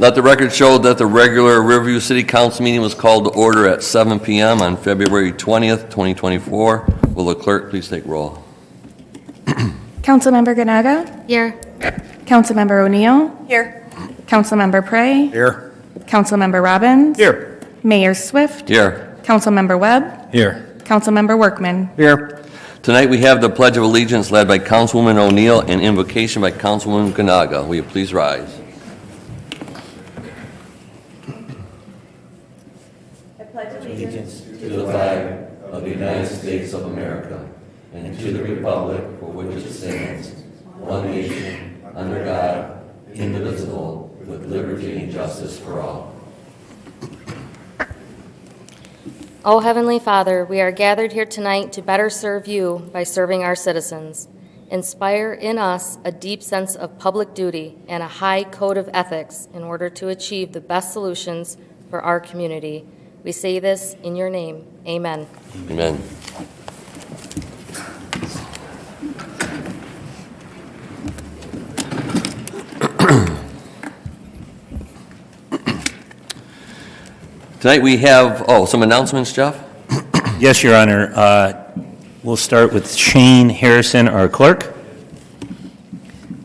Let the record show that the regular Riverview City Council meeting was called to order at 7 p.m. on February 20th, 2024. Will the clerk please take roll? Councilmember Ganaga? Here. Councilmember O'Neill? Here. Councilmember Prey? Here. Councilmember Robbins? Here. Mayor Swift? Here. Councilmember Webb? Here. Councilmember Workman? Here. Tonight we have the Pledge of Allegiance led by Councilwoman O'Neill and invocation by Councilwoman Ganaga. Will you please rise? Allegiance to the flag of the United States of America and to the republic for which it stands, one nation, under God, indivisible, with liberty and justice for all. O Heavenly Father, we are gathered here tonight to better serve you by serving our citizens. Inspire in us a deep sense of public duty and a high code of ethics in order to achieve the best solutions for our community. We say this in your name. Amen. Amen. Tonight we have, some announcements, Jeff? Yes, Your Honor. We'll start with Shane Harrison, our clerk.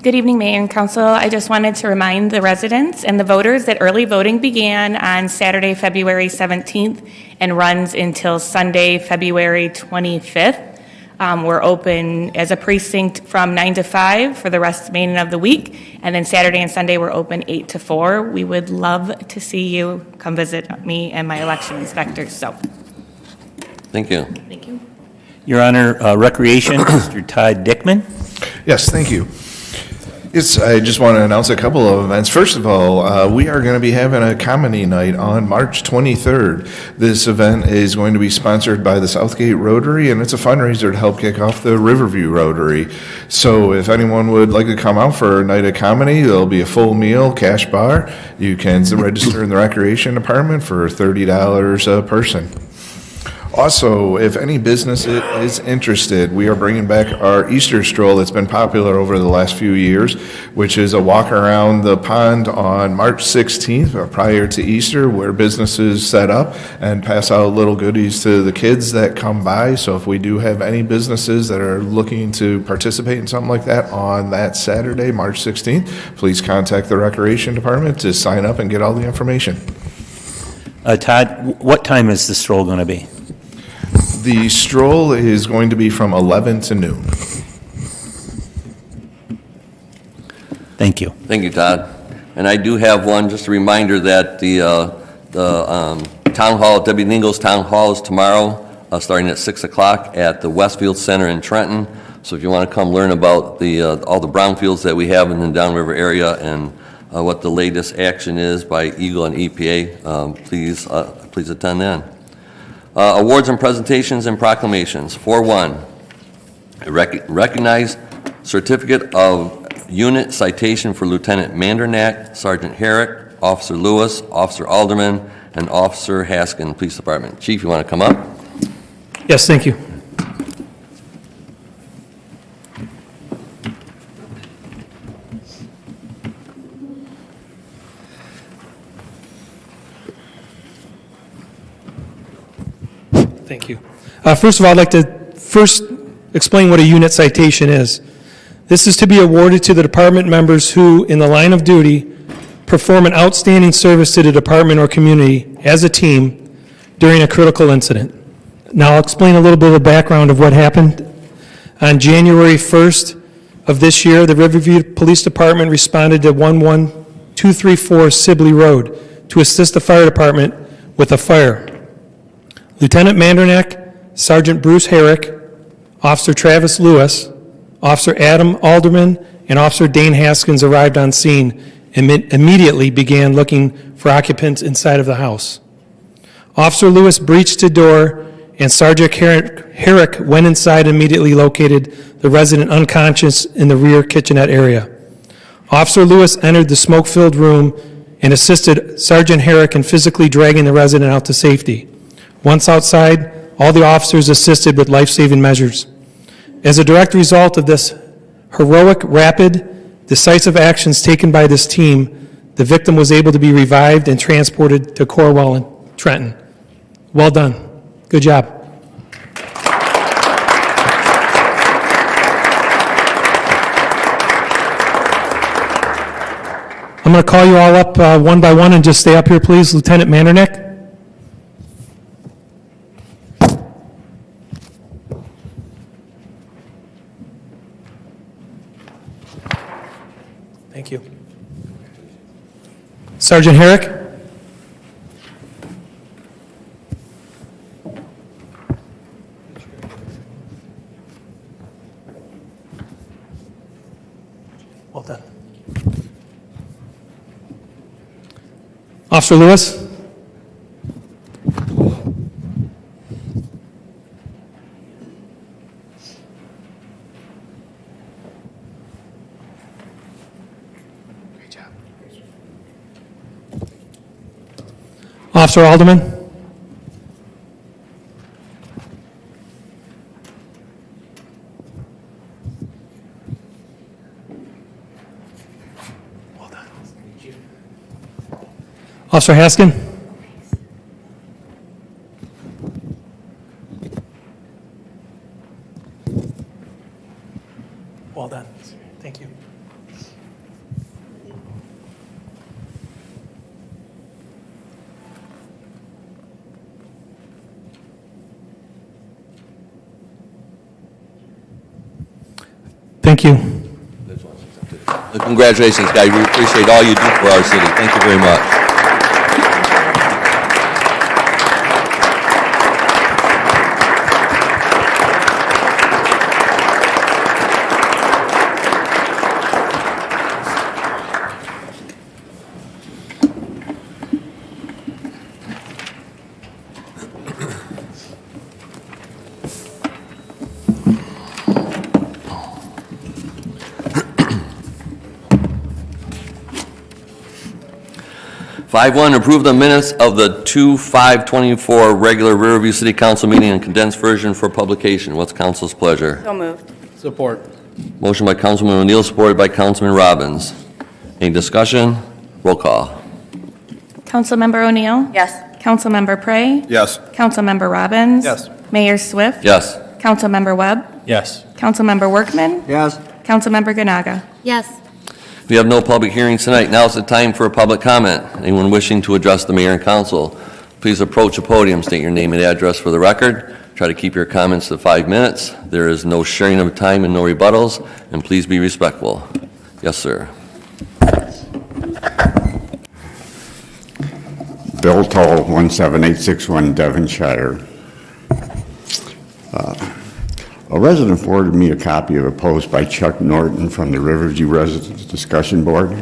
Good evening, Mayor and Council. I just wanted to remind the residents and the voters that early voting began on Saturday, February 17th and runs until Sunday, February 25th. We're open as a precinct from 9 to 5 for the remaining of the week, and then Saturday and Sunday we're open 8 to 4. We would love to see you come visit me and my election inspectors. So, Thank you. thank you. Your Honor, Recreation, Mr. Todd Dickman. Yes, thank you. I just want to announce a couple of events. First of all, we are going to be having a comedy night on March 23rd. This event is going to be sponsored by the Southgate Rotary, and it's a fundraiser to help kick off the Riverview Rotary. So if anyone would like to come out for a night of comedy, there'll be a full meal, cash bar. You can register in the Recreation Department for $30 a person. Also, if any business is interested, we are bringing back our Easter stroll that's been popular over the last few years, which is a walk around the pond on March 16th, prior to Easter, where businesses set up and pass out little goodies to the kids that come by. So if we do have any businesses that are looking to participate in something like that on that Saturday, March 16th, please contact the Recreation Department to sign up and get all the information. Todd, what time is the stroll going to be? The stroll is going to be from 11 to noon. Thank you. Thank you, Todd. And I do have one, just a reminder that the town hall, Deputy Ingles Town Hall is tomorrow, starting at 6 o'clock at the Westfield Center in Trenton. So if you want to come learn about all the brownfields that we have in the downriver area and what the latest action is by Eagle and EPA, please attend then. Awards and presentations and proclamations. 4-1, recognize certificate of unit citation for Lieutenant Mandernack, Sergeant Herrick, Officer Lewis, Officer Alderman, and Officer Haskin, Police Department. Chief, you want to come up? Yes, thank you. Thank you. First of all, I'd like to explain what a unit citation is. This is to be awarded to the department members who, in the line of duty, perform an outstanding service to the department or community as a team during a critical incident. Now, I'll explain a little bit of the background of what happened. On January 1st of this year, the Riverview Police Department responded to 11234 Sibley Road to assist the fire department with a fire. Lieutenant Mandernack, Sergeant Bruce Herrick, Officer Travis Lewis, Officer Adam Alderman, and Officer Dane Haskins arrived on scene and immediately began looking for occupants inside of the house. Officer Lewis breached the door, and Sergeant Herrick went inside and immediately located the resident unconscious in the rear kitchenette area. Officer Lewis entered the smoke-filled room and assisted Sergeant Herrick in physically dragging the resident out to safety. Once outside, all the officers assisted with life-saving measures. As a direct result of this heroic, rapid, decisive actions taken by this team, The victim was able to be revived and transported to Corwell and Trenton. Well done. Good job. I'm going to call you all up one by one and just stay up here, please. Lieutenant Mandernick. Thank you. Sergeant Herrick. Well done. Officer Lewis. Great job. Officer Alderman. Well done. Officer Haskin. Well done. Thank you. Thank you. Congratulations, guys. We appreciate all you do for our city. Thank you very much. Five one, approve the minutes of the 2/5/24 regular Riverview City Council meeting and condensed version for publication. What's council's pleasure? So moved. Support. Motion by Councilman O'Neill, supported by Councilman Robbins. Any discussion? Roll call. Councilmember O'Neill? Yes. Councilmember Prey? Yes. Councilmember Robbins? Yes. Mayor Swift? Yes. Councilmember Webb? Yes. Councilmember Workman? Yes. Councilmember Ganaga? Yes. We have no public hearings tonight. Now is the time for a public comment. Anyone wishing to address the mayor and council, please approach the podium, state your name and address for the record. Try to keep your comments to 5 minutes. There is no sharing of time and no rebuttals, and please be respectful. Yes, sir. Bill Toll, 17861 Devonshire. A resident forwarded me a copy of a post by Chuck Norton from the Riverview Residents Discussion Board.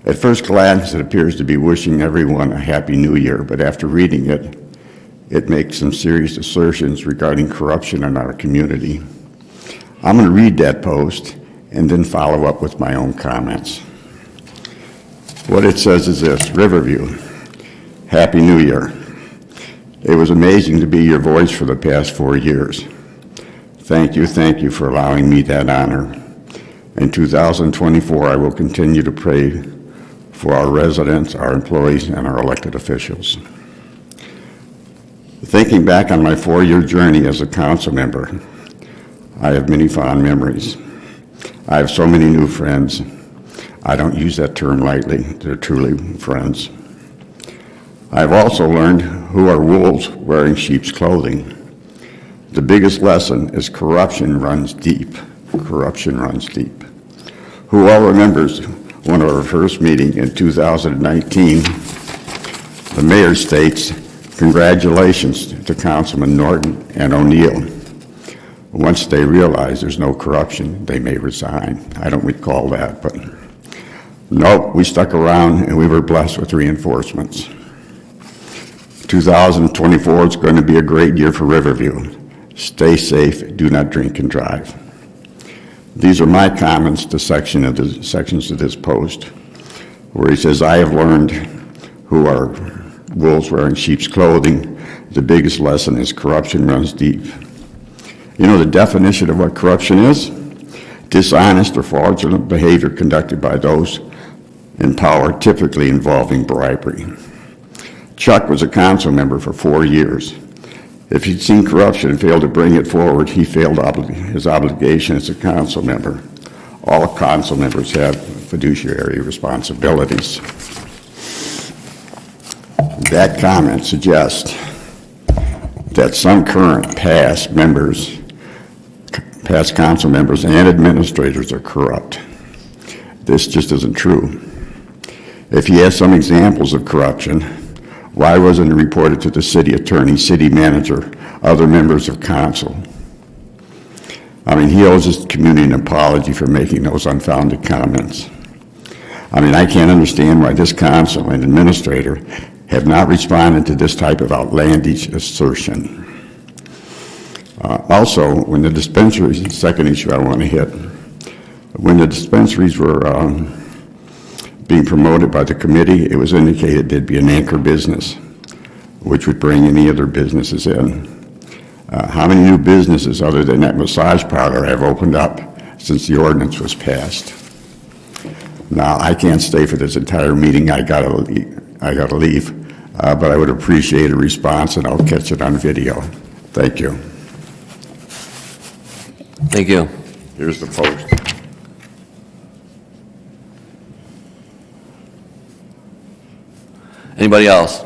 At first glance, it appears to be wishing everyone a Happy New Year, but after reading it, it makes some serious assertions regarding corruption in our community. I'm going to read that post and then follow up with my own comments. What it says is this: Riverview, Happy New Year. It was amazing to be your voice for the past 4 years. Thank you for allowing me that honor. In 2024, I will continue to pray for our residents, our employees, and our elected officials. Thinking back on my 4-year journey as a council member, I have many fond memories. I have so many new friends. I don't use that term lightly. They're truly friends. I've also learned who are wolves wearing sheep's clothing. The biggest lesson is corruption runs deep. Corruption runs deep. Who all remembers one of our first meeting in 2019, the mayor states, "Congratulations to Councilman Norton and O'Neill. Once they realize there's no corruption, they may resign." I don't recall that, but no, we stuck around and we were blessed with reinforcements. 2024 is going to be a great year for Riverview. Stay safe, do not drink and drive. These are my comments to sections of this post, where he says, "I have learned who are wolves wearing sheep's clothing. The biggest lesson is corruption runs deep." You know the definition of what corruption is? Dishonest or fraudulent behavior conducted by those in power, typically involving bribery. Chuck was a council member for 4 years. If he'd seen corruption and failed to bring it forward, he failed his obligation as a council member. All council members have fiduciary responsibilities. That comment suggests that some current past council members and administrators are corrupt. This just isn't true. If he has some examples of corruption, why wasn't it reported to the city attorney, city manager, other members of council? I mean, he owes his community an apology for making those unfounded comments. I mean, I can't understand why this council and administrator have not responded to this type of outlandish assertion. Also, when the dispensaries, second issue I want to hit, when the dispensaries were being promoted by the committee, it was indicated there'd be an anchor business, which would bring any other businesses in. How many new businesses other than that massage parlor have opened up since the ordinance was passed? Now, I can't stay for this entire meeting. I gotta leave. But I would appreciate a response, and I'll catch it on video. Thank you. Thank you. Here's the post. Anybody else?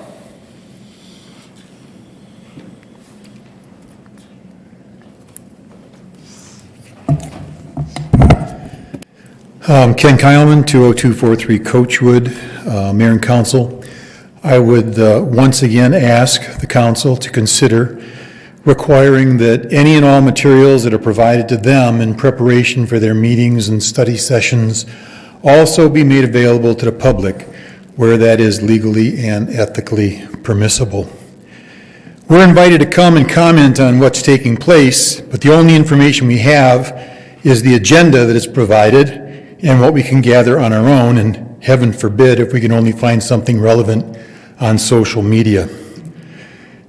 Ken Kyleman, 20243 Coachwood, Mayor and Council. I would once again ask the council to consider requiring that any and all materials that are provided to them in preparation for their meetings and study sessions also be made available to the public where that is legally and ethically permissible. We're invited to come and comment on what's taking place, but the only information we have is the agenda that is provided and what we can gather on our own, and heaven forbid if we can only find something relevant on social media.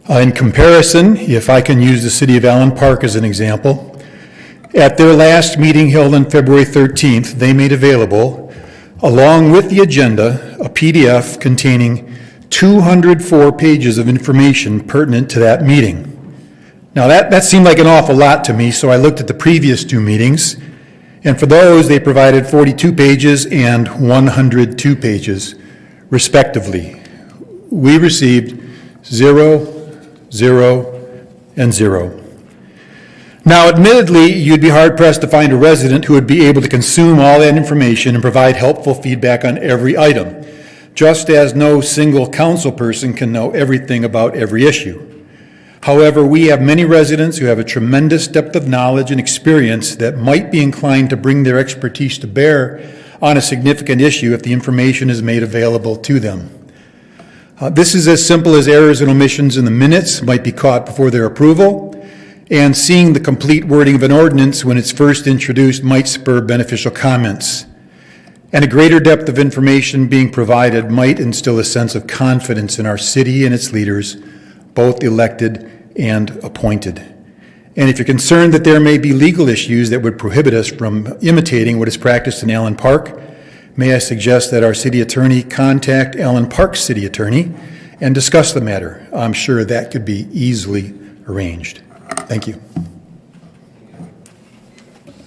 In comparison, if I can use the city of Allen Park as an example, at their last meeting held on February 13th, they made available, along with the agenda, a PDF containing 204 pages of information pertinent to that meeting. Now that seemed like an awful lot to me, so I looked at the previous two meetings, and for those they provided 42 pages and 102 pages, respectively. We received 0, 0, and 0. Now, admittedly, you'd be hard-pressed to find a resident who would be able to consume all that information and provide helpful feedback on every item, just as no single council person can know everything about every issue. However, we have many residents who have a tremendous depth of knowledge and experience that might be inclined to bring their expertise to bear on a significant issue if the information is made available to them. This is as simple as errors and omissions in the minutes might be caught before their approval, and seeing the complete wording of an ordinance when it's first introduced might spur beneficial comments. And a greater depth of information being provided might instill a sense of confidence in our city and its leaders, both elected and appointed. And if you're concerned that there may be legal issues that would prohibit us from imitating what is practiced in Allen Park, may I suggest that our city attorney contact Allen Park's city attorney and discuss the matter. I'm sure that could be easily arranged. Thank you.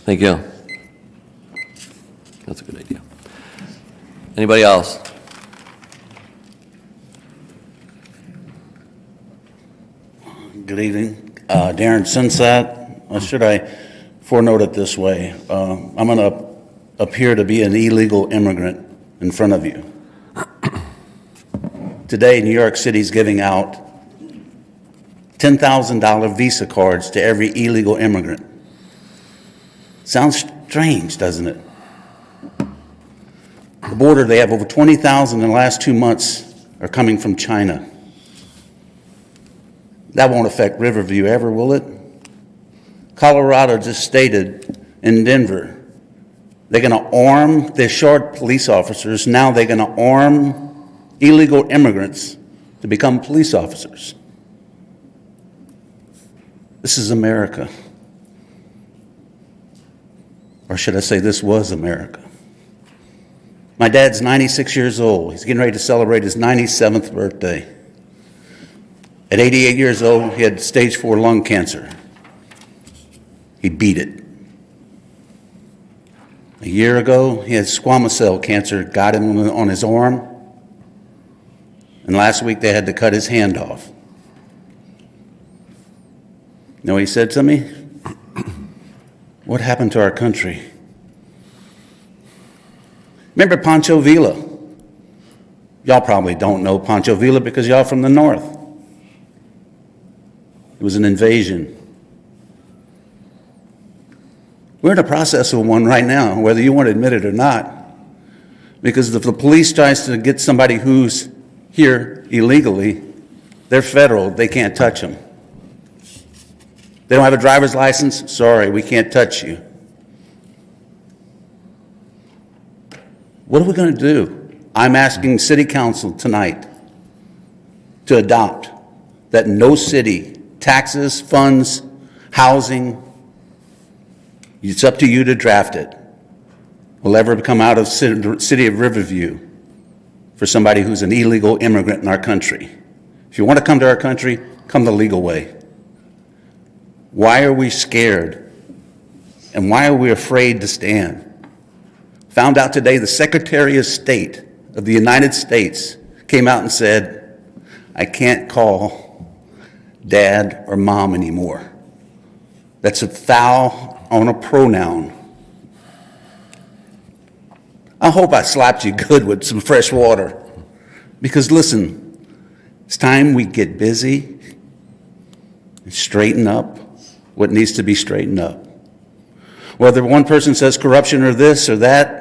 Thank you. That's a good idea. Anybody else? Good evening. Darren Sunset. Should I forenote it this way? I'm going to appear to be an illegal immigrant in front of you. Today, New York City is giving out $10,000 Visa cards to every illegal immigrant. Sounds strange, doesn't it? The border, they have over 20,000 in the last 2 months are coming from China. That won't affect Riverview ever, will it? Colorado just stated in Denver, they're going to arm their short police officers. Now they're going to arm illegal immigrants to become police officers. This is America. Or should I say this was America? My dad's 96 years old. He's getting ready to celebrate his 97th birthday. At 88 years old, he had stage 4 lung cancer. He beat it. A year ago, he had squamous cell cancer, got him on his arm. And last week, they had to cut his hand off. You know what he said to me? What happened to our country? Remember Pancho Villa? Y'all probably don't know Pancho Villa because y'all from the north. It was an invasion. We're in the process of one right now, whether you want to admit it or not. Because if the police tries to get somebody who's here illegally, they're federal, they can't touch them. They don't have a driver's license? Sorry, we can't touch you. What are we going to do? I'm asking City Council tonight to adopt that no city, taxes, funds, housing, it's up to you to draft it, will ever come out of City of Riverview for somebody who's an illegal immigrant in our country. If you want to come to our country, come the legal way. Why are we scared? And why are we afraid to stand? Found out today the Secretary of State of the United States came out and said, I can't call dad or mom anymore. That's a foul on a pronoun. I hope I slapped you good with some fresh water. Because listen, it's time we get busy and straighten up what needs to be straightened up. Whether one person says corruption or this or that,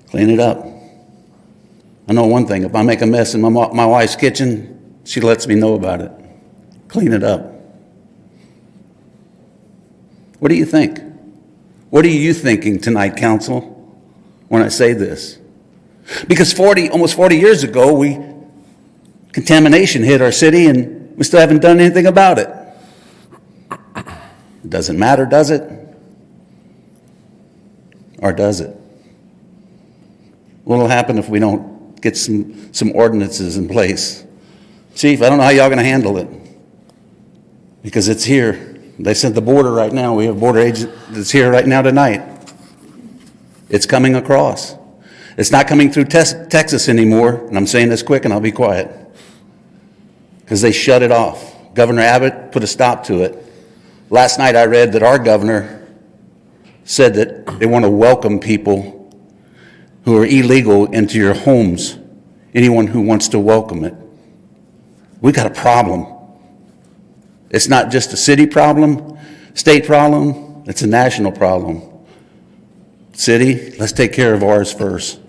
clean it up. I know one thing, if I make a mess in my wife's kitchen, she lets me know about it. Clean it up. What do you think? What are you thinking tonight, council, when I say this? Because almost 40 years ago, contamination hit our city and we still haven't done anything about it. It doesn't matter, does it? Or does it? What will happen if we don't get some ordinances in place? Chief, I don't know how y'all going to handle it. Because it's here. They sent the border right now. We have a border agent that's here right now tonight. It's coming across. It's not coming through Texas anymore, and I'm saying this quick and I'll be quiet. Because they shut it off. Governor Abbott put a stop to it. Last night I read that our governor said that they want to welcome people who are illegal into your homes, anyone who wants to welcome it. We got a problem. It's not just a city problem, state problem, it's a national problem. City, let's take care of ours first.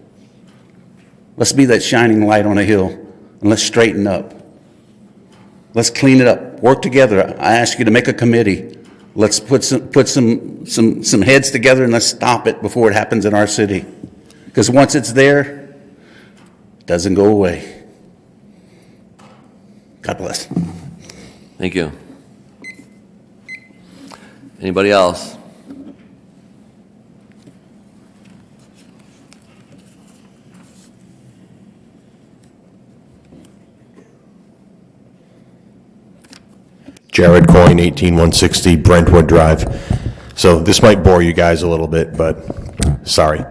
Let's be that shining light on a hill, and let's straighten up. Let's clean it up. Work together. I ask you to make a committee. Let's put some heads together and let's stop it before it happens in our city. Because once it's there, it doesn't go away. God bless. Thank you. Anybody else? Jared Coyne, 18160 Brentwood Drive. So this might bore you guys a little bit, but sorry.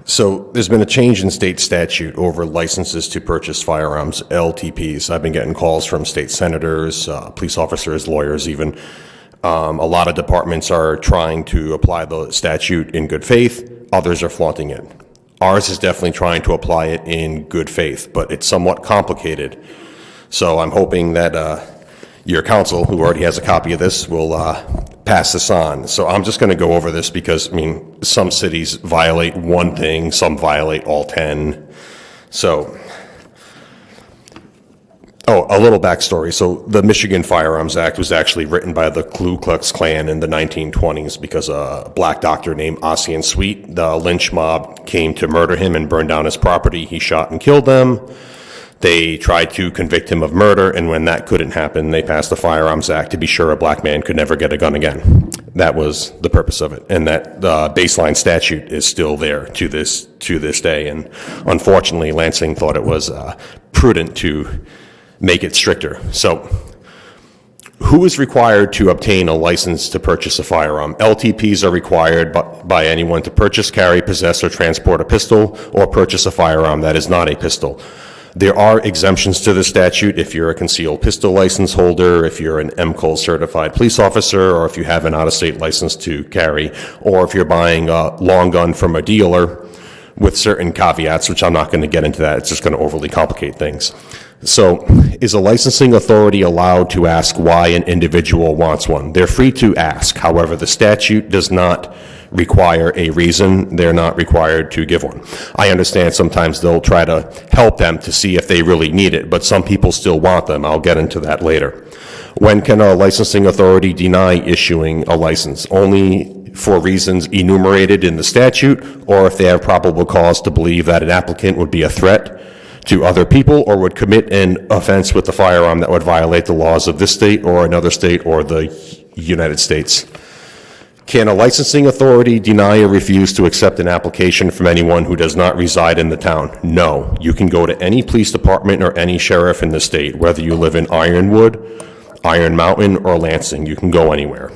So there's been a change in state statute over licenses to purchase firearms, LTPs. I've been getting calls from state senators, police officers, lawyers even. A lot of departments are trying to apply the statute in good faith. Others are flaunting it. Ours is definitely trying to apply it in good faith, but it's somewhat complicated. So I'm hoping that your council, who already has a copy of this, will pass this on. So I'm just going to go over this because, I mean, some cities violate one thing, some violate all 10. So, a little backstory. So the Michigan Firearms Act was actually written by the Ku Klux Klan in the 1920s because a black doctor named Ossian Sweet, the lynch mob, came to murder him and burn down his property. He shot and killed them. They tried to convict him of murder, and when that couldn't happen, they passed the Firearms Act to be sure a black man could never get a gun again. That was the purpose of it, and that baseline statute is still there to this day. And unfortunately, Lansing thought it was prudent to make it stricter. So, who is required to obtain a license to purchase a firearm? LTPs are required by anyone to purchase, carry, possess, or transport a pistol or purchase a firearm that is not a pistol. There are exemptions to the statute if you're a concealed pistol license holder, if you're an MCOL certified police officer, or if you have an out-of-state license to carry, or if you're buying a long gun from a dealer with certain caveats, which I'm not going to get into that. It's just going to overly complicate things. So, is a licensing authority allowed to ask why an individual wants one? They're free to ask. However, the statute does not require a reason. They're not required to give one. I understand sometimes they'll try to help them to see if they really need it, but some people still want them. I'll get into that later. When can a licensing authority deny issuing a license? Only for reasons enumerated in the statute, or if they have probable cause to believe that an applicant would be a threat to other people or would commit an offense with the firearm that would violate the laws of this state or another state or the United States. Can a licensing authority deny or refuse to accept an application from anyone who does not reside in the town? No. You can go to any police department or any sheriff in the state, whether you live in Ironwood, Iron Mountain, or Lansing. You can go anywhere.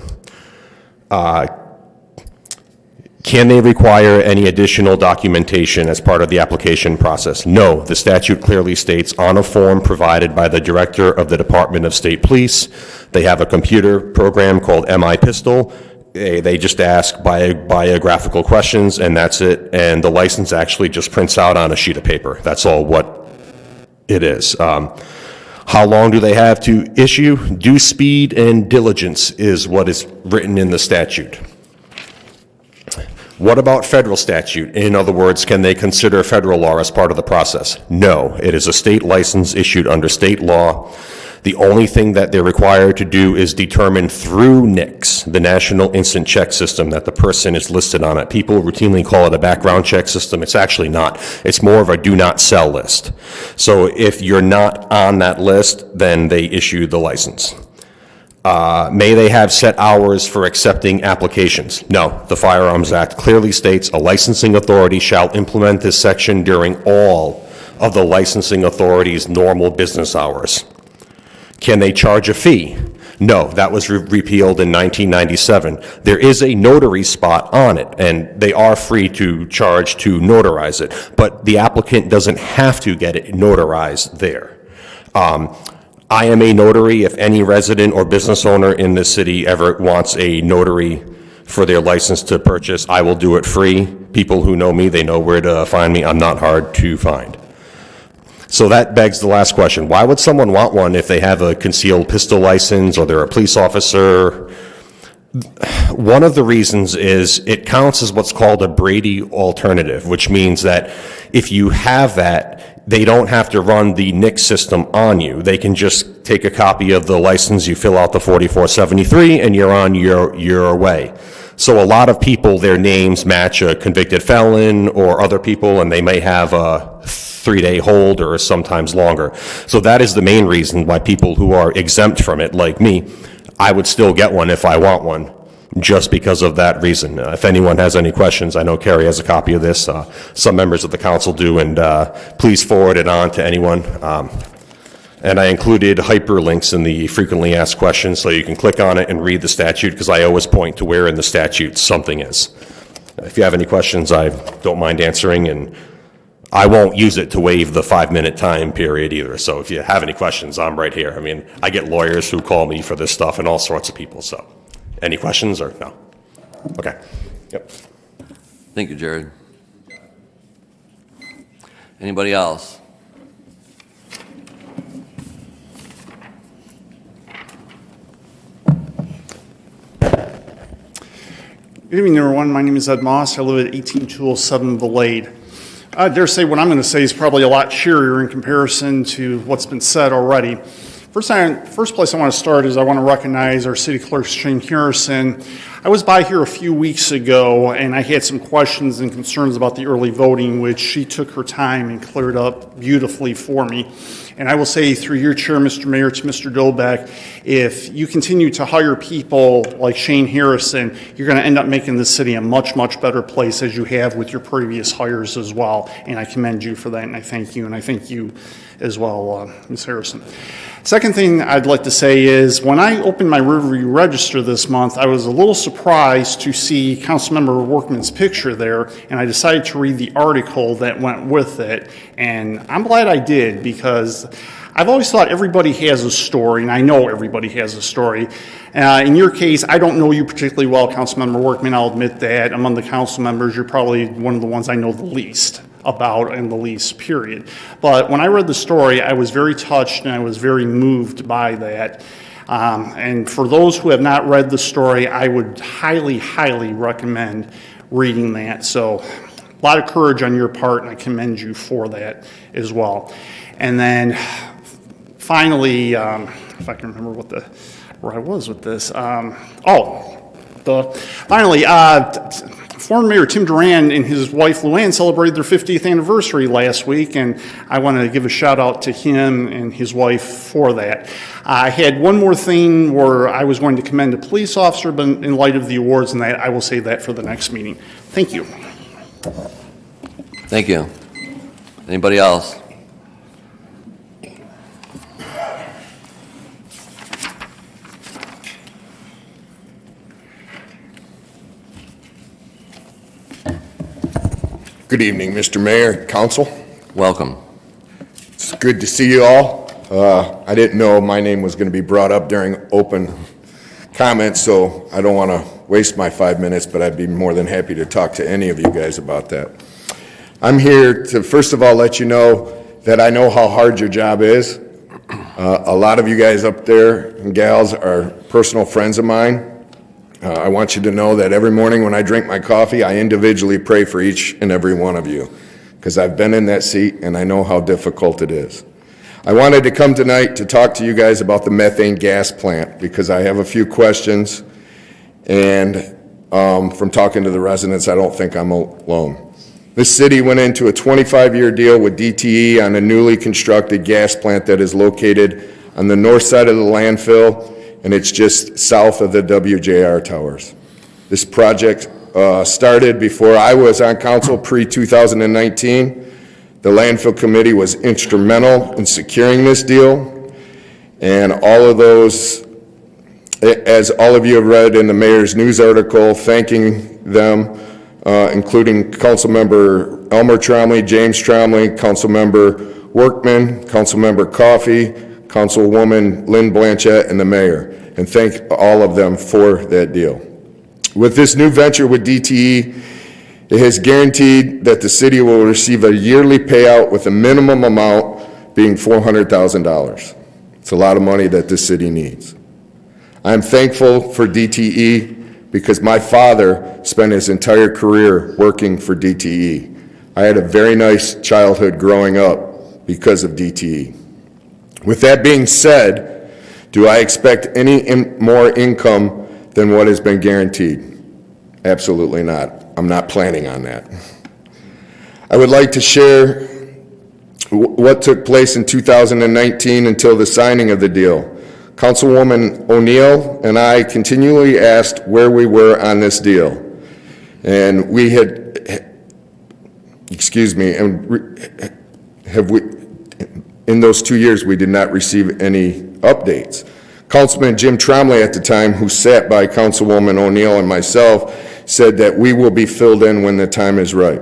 Can they require any additional documentation as part of the application process? No. The statute clearly states on a form provided by the Director of the Department of State Police. They have a computer program called MI Pistol. They just ask biographical questions, and that's it. And the license actually just prints out on a sheet of paper. That's all what it is. How long do they have to issue? Due speed and diligence is what is written in the statute. What about federal statute? In other words, can they consider federal law as part of the process? No. It is a state license issued under state law. The only thing that they're required to do is determine through NICS, the National Instant Check System, that the person is listed on it. People routinely call it a background check system. It's actually not. It's more of a do not sell list. So if you're not on that list, then they issue the license. May they have set hours for accepting applications? No. The Firearms Act clearly states a licensing authority shall implement this section during all of the licensing authority's normal business hours. Can they charge a fee? No, that was repealed in 1997. There is a notary spot on it, and they are free to charge to notarize it, but the applicant doesn't have to get it notarized there. I am a notary. If any resident or business owner in this city ever wants a notary for their license to purchase, I will do it free. People who know me, they know where to find me. I'm not hard to find. So that begs the last question. Why would someone want one if they have a concealed pistol license or they're a police officer? One of the reasons is it counts as what's called a Brady alternative, which means that if you have that, they don't have to run the NICS system on you. They can just take a copy of the license, you fill out the 4473, and you're on your way. So a lot of people, their names match a convicted felon or other people, and they may have a 3-day hold or sometimes longer. So that is the main reason why people who are exempt from it, like me, I would still get one if I want one, just because of that reason. If anyone has any questions, I know Carrie has a copy of this. Some members of the council do, and please forward it on to anyone. And I included hyperlinks in the frequently asked questions, so you can click on it and read the statute, because I always point to where in the statute something is. If you have any questions, I don't mind answering, and I won't use it to waive the 5-minute time period either. So if you have any questions, I'm right here. I mean, I get lawyers who call me for this stuff and all sorts of people, so. Any questions or no? Okay. Yep. Thank you, Jared. Anybody else? Good evening, everyone. My name is Ed Moss. I live at 18207 Blade. I dare say what I'm going to say is probably a lot cheerier in comparison to what's been said already. First place I want to start is I want to recognize our city clerk, Shane Harrison. I was by here a few weeks ago, and I had some questions and concerns about the early voting, which she took her time and cleared up beautifully for me. And I will say, through your chair, Mr. Mayor, to Mr. Dobek, if you continue to hire people like Shane Harrison, you're going to end up making this city a much, much better place, as you have with your previous hires as well. And I commend you for that, and I thank you, and I thank you as well, Ms. Harrison. Second thing I'd like to say is, when I opened my Riverview Register this month, I was a little surprised to see Councilmember Workman's picture there, and I decided to read the article that went with it. And I'm glad I did, because I've always thought everybody has a story, and I know everybody has a story. In your case, I don't know you particularly well, Councilmember Workman, I'll admit that. Among the council members, you're probably one of the ones I know the least about in the least, period. But when I read the story, I was very touched and I was very moved by that. And for those who have not read the story, I would highly, highly recommend reading that. So a lot of courage on your part, and I commend you for that as well. And then finally, if I can remember where I was with this. Finally, former Mayor Tim Duran and his wife Luann celebrated their 50th anniversary last week, and I want to give a shout out to him and his wife for that. I had one more thing where I was going to commend a police officer, but in light of the awards and that, I will save that for the next meeting. Thank you. Thank you. Anybody else? Good evening, Mr. Mayor, Council. Welcome. It's good to see you all. I didn't know my name was going to be brought up during open comments, so I don't want to waste my 5 minutes, but I'd be more than happy to talk to any of you guys about that. I'm here to, first of all, let you know that I know how hard your job is. A lot of you guys up there and gals are personal friends of mine. I want you to know that every morning when I drink my coffee, I individually pray for each and every one of you, because I've been in that seat and I know how difficult it is. I wanted to come tonight to talk to you guys about the methane gas plant, because I have a few questions, and from talking to the residents, I don't think I'm alone. This city went into a 25-year deal with DTE on a newly constructed gas plant that is located on the north side of the landfill, and it's just south of the WJR towers. This project started before I was on council, pre-2019. The landfill committee was instrumental in securing this deal, and all of those, as all of you have read in the mayor's news article, thanking them, including Councilmember Elmer Trombley, James Trombley, Councilmember Workman, Councilmember Coffey, Councilwoman Lynn Blanchette, and the mayor, and thank all of them for that deal. With this new venture with DTE, it has guaranteed that the city will receive a yearly payout with a minimum amount being $400,000. It's a lot of money that the city needs. I'm thankful for DTE because my father spent his entire career working for DTE. I had a very nice childhood growing up because of DTE. With that being said, do I expect any more income than what has been guaranteed? Absolutely not. I'm not planning on that. I would like to share what took place in 2019 until the signing of the deal. Councilwoman O'Neill and I continually asked where we were on this deal. And we had, in those 2 years, we did not receive any updates. Councilman Jim Trombley at the time, who sat by Councilwoman O'Neill and myself, said that we will be filled in when the time is right.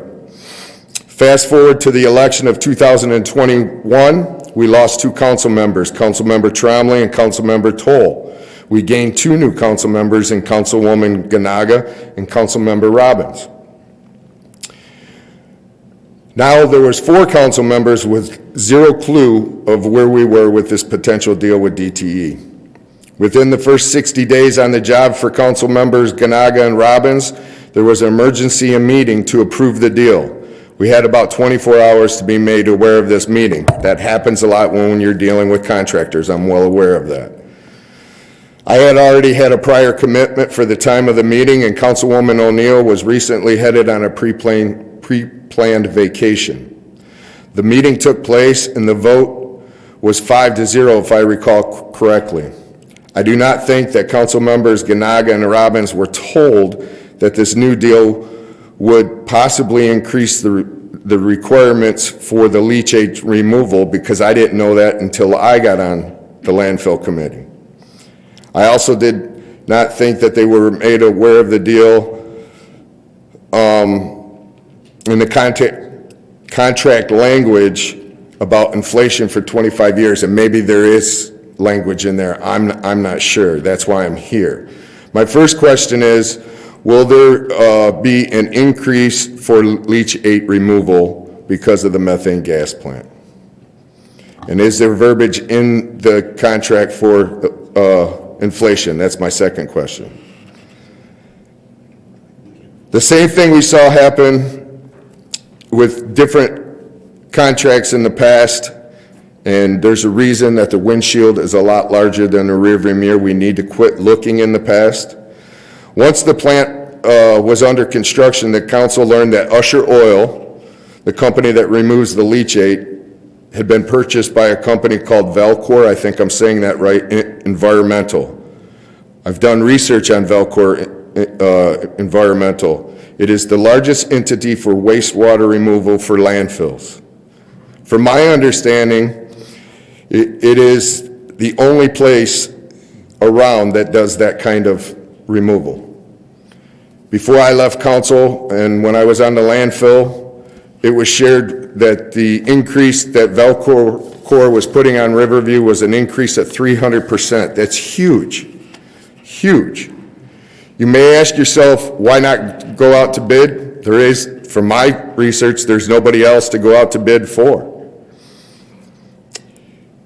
Fast forward to the election of 2021, we lost 2 council members, Councilmember Trombley and Councilmember Toll. We gained 2 new council members in Councilwoman Ganaga and Councilmember Robbins. Now there was 4 council members with zero clue of where we were with this potential deal with DTE. Within the first 60 days on the job for council members Ganaga and Robbins, there was an emergency meeting to approve the deal. We had about 24 hours to be made aware of this meeting. That happens a lot when you're dealing with contractors. I'm well aware of that. I had already had a prior commitment for the time of the meeting, and Councilwoman O'Neill was recently headed on a pre-planned vacation. The meeting took place, and the vote was 5-0, if I recall correctly. I do not think that council members Ganaga and Robbins were told that this new deal would possibly increase the requirements for the leachate removal, because I didn't know that until I got on the landfill committee. I also did not think that they were made aware of the deal in the contract language about inflation for 25 years, and maybe there is language in there. I'm not sure. That's why I'm here. My first question is, will there be an increase for leachate removal because of the methane gas plant? And is there verbiage in the contract for inflation? That's my second question. The same thing we saw happen with different contracts in the past, and there's a reason that the windshield is a lot larger than the rearview mirror. We need to quit looking in the past. Once the plant was under construction, the council learned that Usher Oil, the company that removes the leachate, had been purchased by a company called Velcor. I think I'm saying that right, Environmental. I've done research on Velcor Environmental. It is the largest entity for wastewater removal for landfills. From my understanding, it is the only place around that does that kind of removal. Before I left council and when I was on the landfill, it was shared that the increase that Velcor was putting on Riverview was an increase of 300%. That's huge, huge. You may ask yourself, why not go out to bid? There is, from my research, there's nobody else to go out to bid for.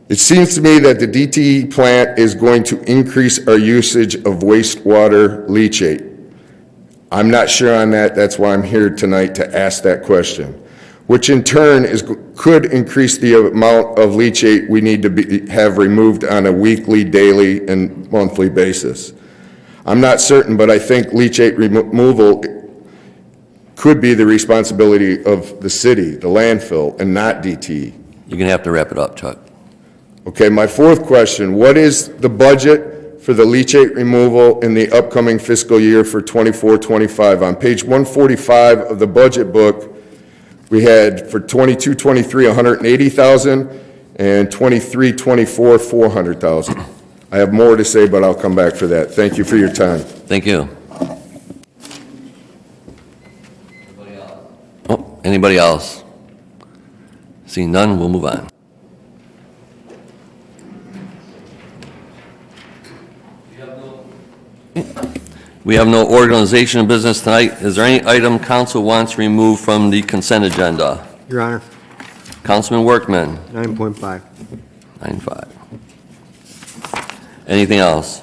It seems to me that the DTE plant is going to increase our usage of wastewater leachate. I'm not sure on that. That's why I'm here tonight to ask that question, which in turn could increase the amount of leachate we need to have removed on a weekly, daily, and monthly basis. I'm not certain, but I think leachate removal could be the responsibility of the city, the landfill, and not DTE. You're going to have to wrap it up, Chuck. Okay, my fourth question, what is the budget for the leachate removal in the upcoming fiscal year for 24-25? On page 145 of the budget book, we had for 22-23, $180,000, and 23-24, $400,000. I have more to say, but I'll come back for that. Thank you for your time. Thank you. Oh, anybody else? Seeing none, we'll move on. We have no organization business tonight. Is there any item council wants removed from the consent agenda? Your Honor, Councilman Workman, 9.5. 9.5. Anything else?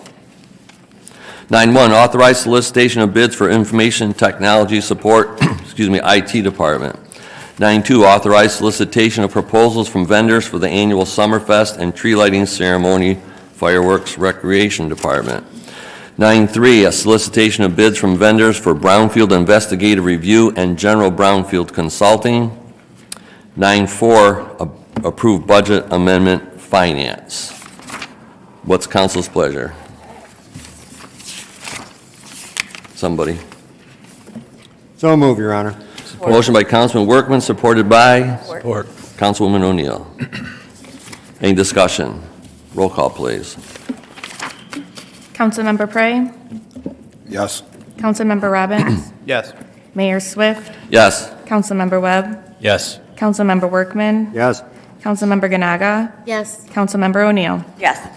9.1, authorized solicitation of bids for information technology support, IT department. 9.2, authorized solicitation of proposals from vendors for the annual Summerfest and tree lighting ceremony, fireworks recreation department. 9.3, a solicitation of bids from vendors for brownfield investigative review and general brownfield consulting. 9.4, approve budget amendment finance. What's council's pleasure? Somebody. So move, Your Honor. Motion by Councilman Workman, supported by? Support. Councilwoman O'Neill. Any discussion? Roll call, please. Councilmember Prey? Yes. Councilmember Robbins? Yes. Mayor Swift? Yes. Councilmember Webb? Yes. Councilmember Workman? Yes. Councilmember Ganaga? Yes. Councilmember O'Neill? Yes.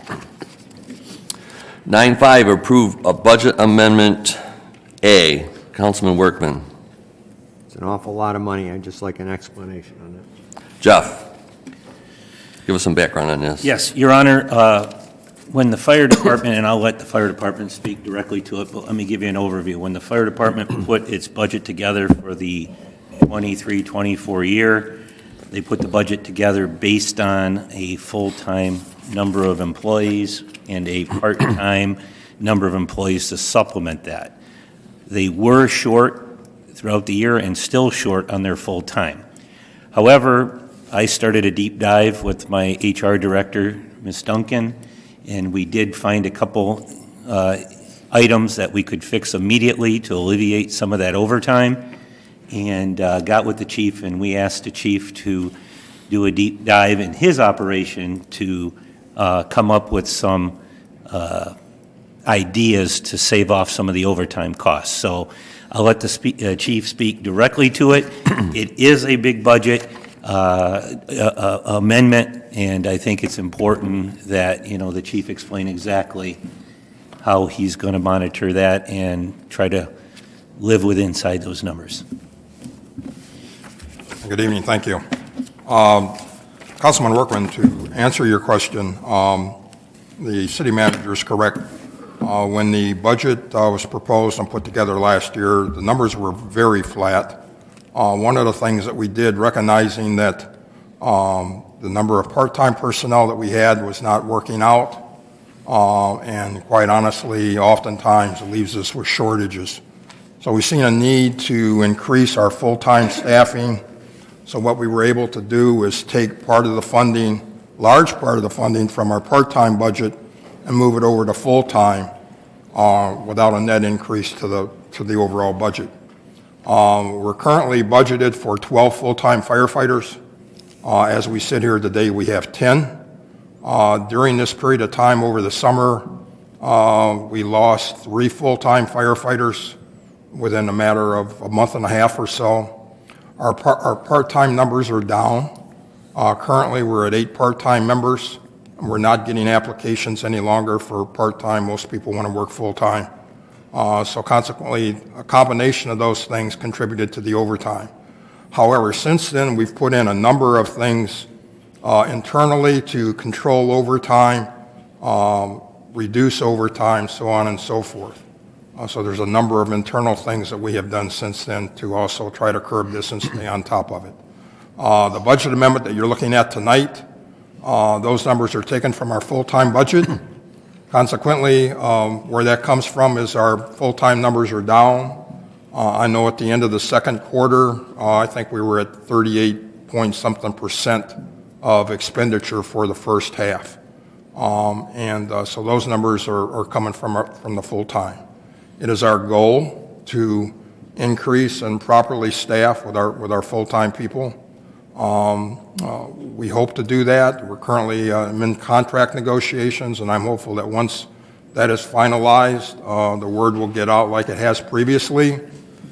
9.5, approve a budget amendment A. Councilman Workman. It's an awful lot of money. I'd just like an explanation on it. Jeff, give us some background on this. Yes, Your Honor, when the fire department, and I'll let the fire department speak directly to it, but let me give you an overview. When the fire department put its budget together for the 23-24 year, they put the budget together based on a full-time number of employees and a part-time number of employees to supplement that. They were short throughout the year and still short on their full-time. However, I started a deep dive with my HR director, Ms. Duncan, and we did find a couple items that we could fix immediately to alleviate some of that overtime, and got with the chief, and we asked the chief to do a deep dive in his operation to come up with some ideas to save off some of the overtime costs. So I'll let the chief speak directly to it. It is a big budget amendment, and I think it's important that, the chief explain exactly how he's going to monitor that and try to live inside those numbers. Good evening, thank you. Councilman Workman, to answer your question, the city manager is correct. When the budget was proposed and put together last year, the numbers were very flat. One of the things that we did, recognizing that the number of part-time personnel that we had was not working out, and quite honestly, oftentimes it leaves us with shortages. So we've seen a need to increase our full-time staffing. So what we were able to do is take part of the funding, large part of the funding from our part-time budget and move it over to full-time without a net increase to the overall budget. We're currently budgeted for 12 full-time firefighters. As we sit here today, we have 10. During this period of time over the summer, we lost 3 full-time firefighters within a matter of a month and a half or so. Our part-time numbers are down. Currently, we're at 8 part-time members, and we're not getting applications any longer for part-time. Most people want to work full-time. So consequently, a combination of those things contributed to the overtime. However, since then, we've put in a number of things internally to control overtime, reduce overtime, so on and so forth. So there's a number of internal things that we have done since then to also try to curb this and stay on top of it. The budget amendment that you're looking at tonight, those numbers are taken from our full-time budget. Consequently, where that comes from is our full-time numbers are down. I know at the end of the second quarter, I think we were at 38-point-something% of expenditure for the first half. So those numbers are coming from the full-time. It is our goal to increase and properly staff with our full-time people. We hope to do that. We're currently in contract negotiations, and I'm hopeful that once that is finalized, the word will get out like it has previously,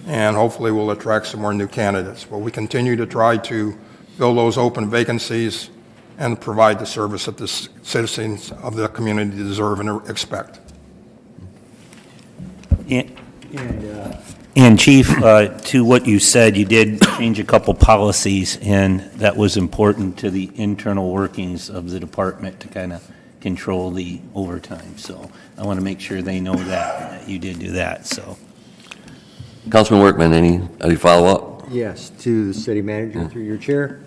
and hopefully we'll attract some more new candidates. But we continue to try to fill those open vacancies and provide the service that the citizens of the community deserve and expect. And Chief, to what you said, you did change a couple policies, and that was important to the internal workings of the department to kind of control the overtime. So I want to make sure they know that you did do that. So, Councilman Workman, any follow-up? Yes, to the city manager through your chair.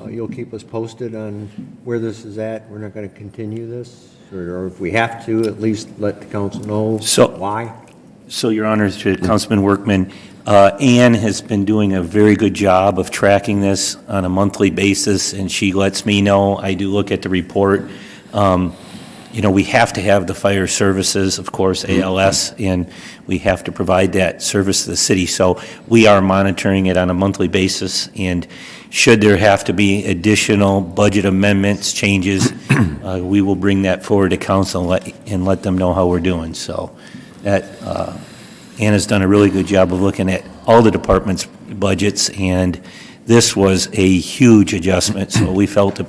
You'll keep us posted on where this is at. We're not going to continue this, or if we have to, at least let the council know why. So, Your Honor, to Councilman Workman, Ann has been doing a very good job of tracking this on a monthly basis, and she lets me know. I do look at the report. We have to have the fire services, of course, ALS, and we have to provide that service to the city. So we are monitoring it on a monthly basis, and should there have to be additional budget amendments, changes, we will bring that forward to council and let them know how we're doing. So that Ann has done a really good job of looking at all the departments' budgets, and this was a huge adjustment, so we felt it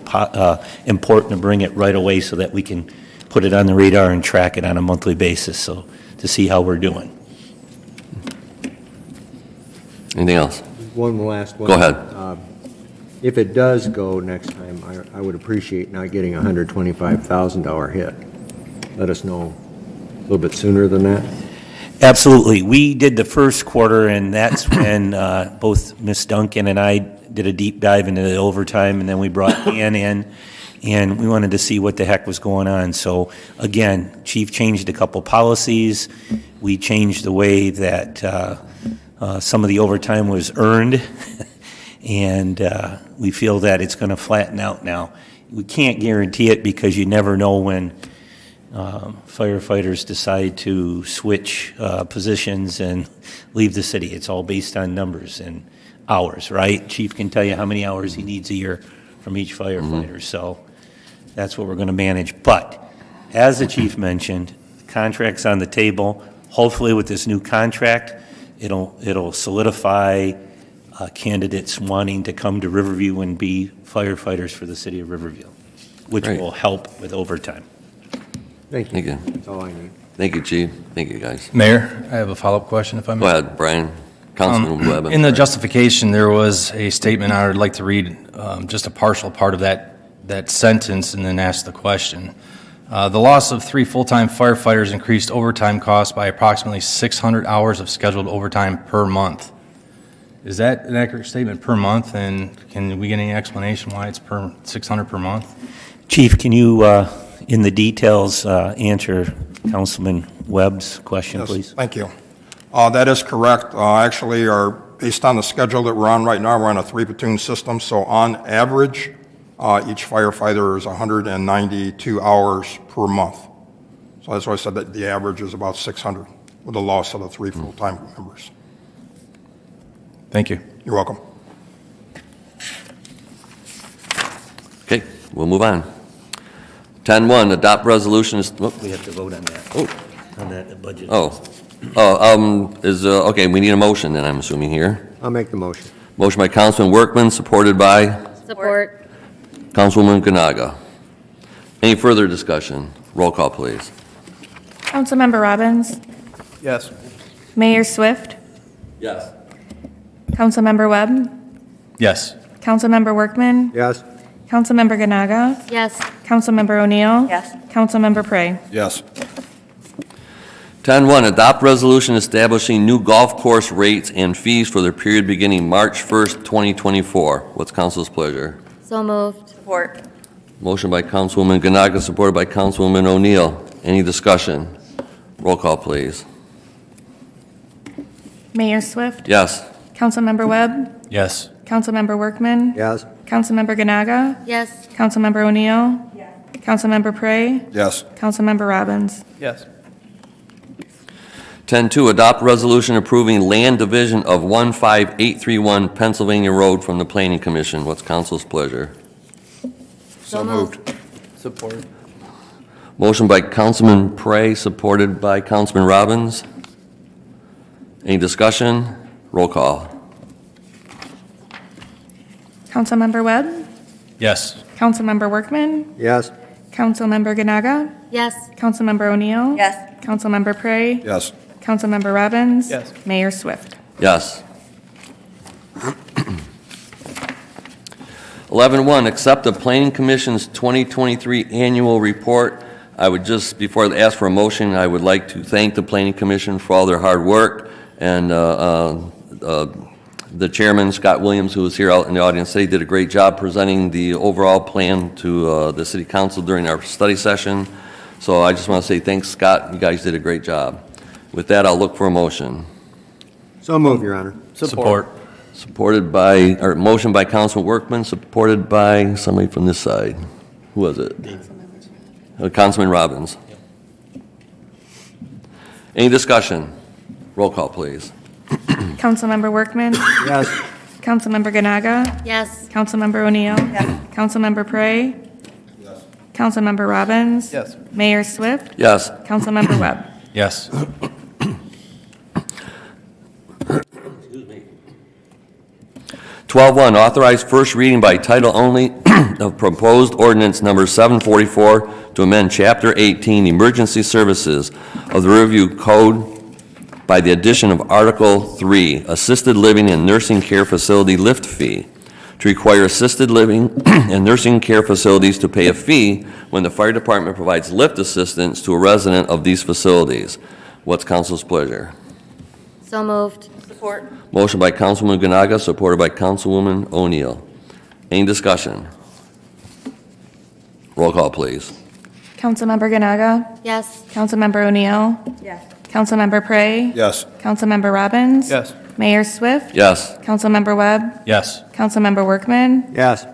important to bring it right away so that we can put it on the radar and track it on a monthly basis, so to see how we're doing. Anything else? One last one. Go ahead. If it does go next time, I would appreciate not getting a $125,000 hit. Let us know a little bit sooner than that. Absolutely. We did the first quarter, and that's when both Ms. Duncan and I did a deep dive into the overtime, and then we brought Ann in, and we wanted to see what the heck was going on. So again, Chief changed a couple policies. We changed the way that some of the overtime was earned, and we feel that it's going to flatten out now. We can't guarantee it because you never know when firefighters decide to switch positions and leave the city. It's all based on numbers and hours, right? Chief can tell you how many hours he needs a year from each firefighter, so that's what we're going to manage. But as the chief mentioned, the contract's on the table. Hopefully with this new contract, it'll solidify candidates wanting to come to Riverview and be firefighters for the city of Riverview, which Great. will help with overtime. Thank you. Thank you. That's all I need. Thank you, Chief. Thank you, guys. Mayor, I have a follow-up question, if I may. Go ahead, Brian. Councilman Webb. I'm In the sorry. justification, there was a statement, I would like to read just a partial part of that sentence and then ask the question. The loss of 3 full-time firefighters increased overtime costs by approximately 600 hours of scheduled overtime per month. Is that an accurate statement, per month? And can we get any explanation why it's per 600 per month? Chief, can you, in the details, answer Councilman Webb's question, Yes, please? thank you. That is correct. Actually, based on the schedule that we're on right now, we're on a 3-platoon system, so on average, each firefighter is 192 hours per month. So that's why I said that the average is about 600 with the loss of the 3 full-time members. Thank you. You're welcome. Okay, we'll move on. 10-1, adopt resolutions, We have to vote on that. Oh. On that, the budget. Okay, we need a motion then, I'm assuming here. I'll make the motion. Motion by Councilman Workman, supported by Support. Councilwoman Ganaga. Any further discussion? Roll call, please. Councilmember Robbins? Yes. Mayor Swift? Yes. Councilmember Webb? Yes. Councilmember Workman? Yes? Councilmember Ganaga? Yes. Councilmember O'Neill? Yes. Councilmember Prey? Yes. 10-1, adopt resolution establishing new golf course rates and fees for the period beginning March 1st, 2024. What's council's pleasure? So moved. Support. Motion by Councilwoman Ganaga, supported by Councilwoman O'Neill. Any discussion? Roll call, please. Mayor Swift? Yes. Councilmember Webb? Yes. Councilmember Workman? Yes? Councilmember Ganaga? Yes. Councilmember O'Neill? Yes. Councilmember Prey? Yes. Councilmember Robbins? Yes. 10-2, adopt resolution approving land division of 15831 Pennsylvania Road from the Planning Commission. What's council's pleasure? So moved. Support. Motion by Councilman Prey, supported by Councilman Robbins. Any discussion? Roll call. Councilmember Webb? Yes. Councilmember Workman? Yes? Councilmember Ganaga? Yes. Councilmember O'Neill? Yes. Councilmember Prey? Yes. Councilmember Robbins? Yes. Mayor Swift? Yes. 11-1, accept the Planning Commission's 2023 annual report. I would just, before I ask for a motion, I would like to thank the Planning Commission for all their hard work, and the chairman, Scott Williams, who was here out in the audience today, did a great job presenting the overall plan to the city council during our study session. So I just want to say thanks, Scott. You guys did a great job. With that, I'll look for a motion. So moved, Your Honor. Support. Supported by, or motion by Councilman Workman, supported by somebody from this side. Who was it? Councilman Robbins. Any discussion? Roll call, please. Councilmember Workman? Yes? Councilmember Ganaga? Yes. Councilmember O'Neill? Yes. Councilmember Prey? Yes. Councilmember Robbins? Yes. Mayor Swift? Yes. Councilmember Webb? Yes. 12-1, authorize first reading by title only of proposed ordinance number 744 to amend Chapter 18, Emergency Services of the Riverview Code by the addition of Article 3, Assisted Living and Nursing Care Facility Lift Fee, to require assisted living and nursing care facilities to pay a fee when the fire department provides lift assistance to a resident of these facilities. What's council's pleasure? So moved. Support. Motion by Councilwoman Ganaga, supported by Councilwoman O'Neill. Any discussion? Roll call, please. Councilmember Ganaga? Yes. Councilmember O'Neill? Yes. Councilmember Prey? Yes. Councilmember Robbins? Yes. Mayor Swift? Yes. Councilmember Webb? Yes. Councilmember Workman? Yes.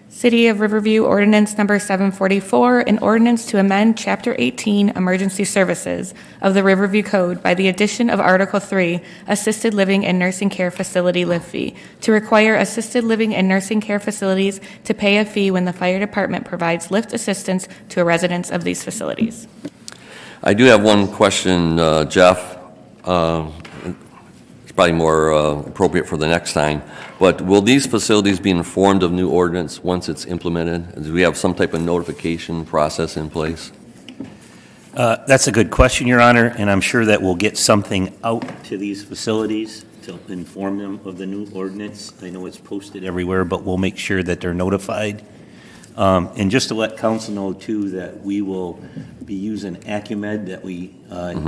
City of Riverview Ordinance Number 744, an ordinance to amend Chapter 18, Emergency Services of the Riverview Code by the addition of Article 3, Assisted Living and Nursing Care Facility Lift Fee, to require assisted living and nursing care facilities to pay a fee when the fire department provides lift assistance to residents of these facilities. I do have one question, Jeff. It's probably more appropriate for the next time. But will these facilities be informed of new ordinance once it's implemented? Do we have some type of notification process in place? That's a good question, Your Honor, and I'm sure that we'll get something out to these facilities to inform them of the new ordinance. I know it's posted everywhere, but we'll make sure that they're notified. And just to let council know, too, that we will be using Acumed that we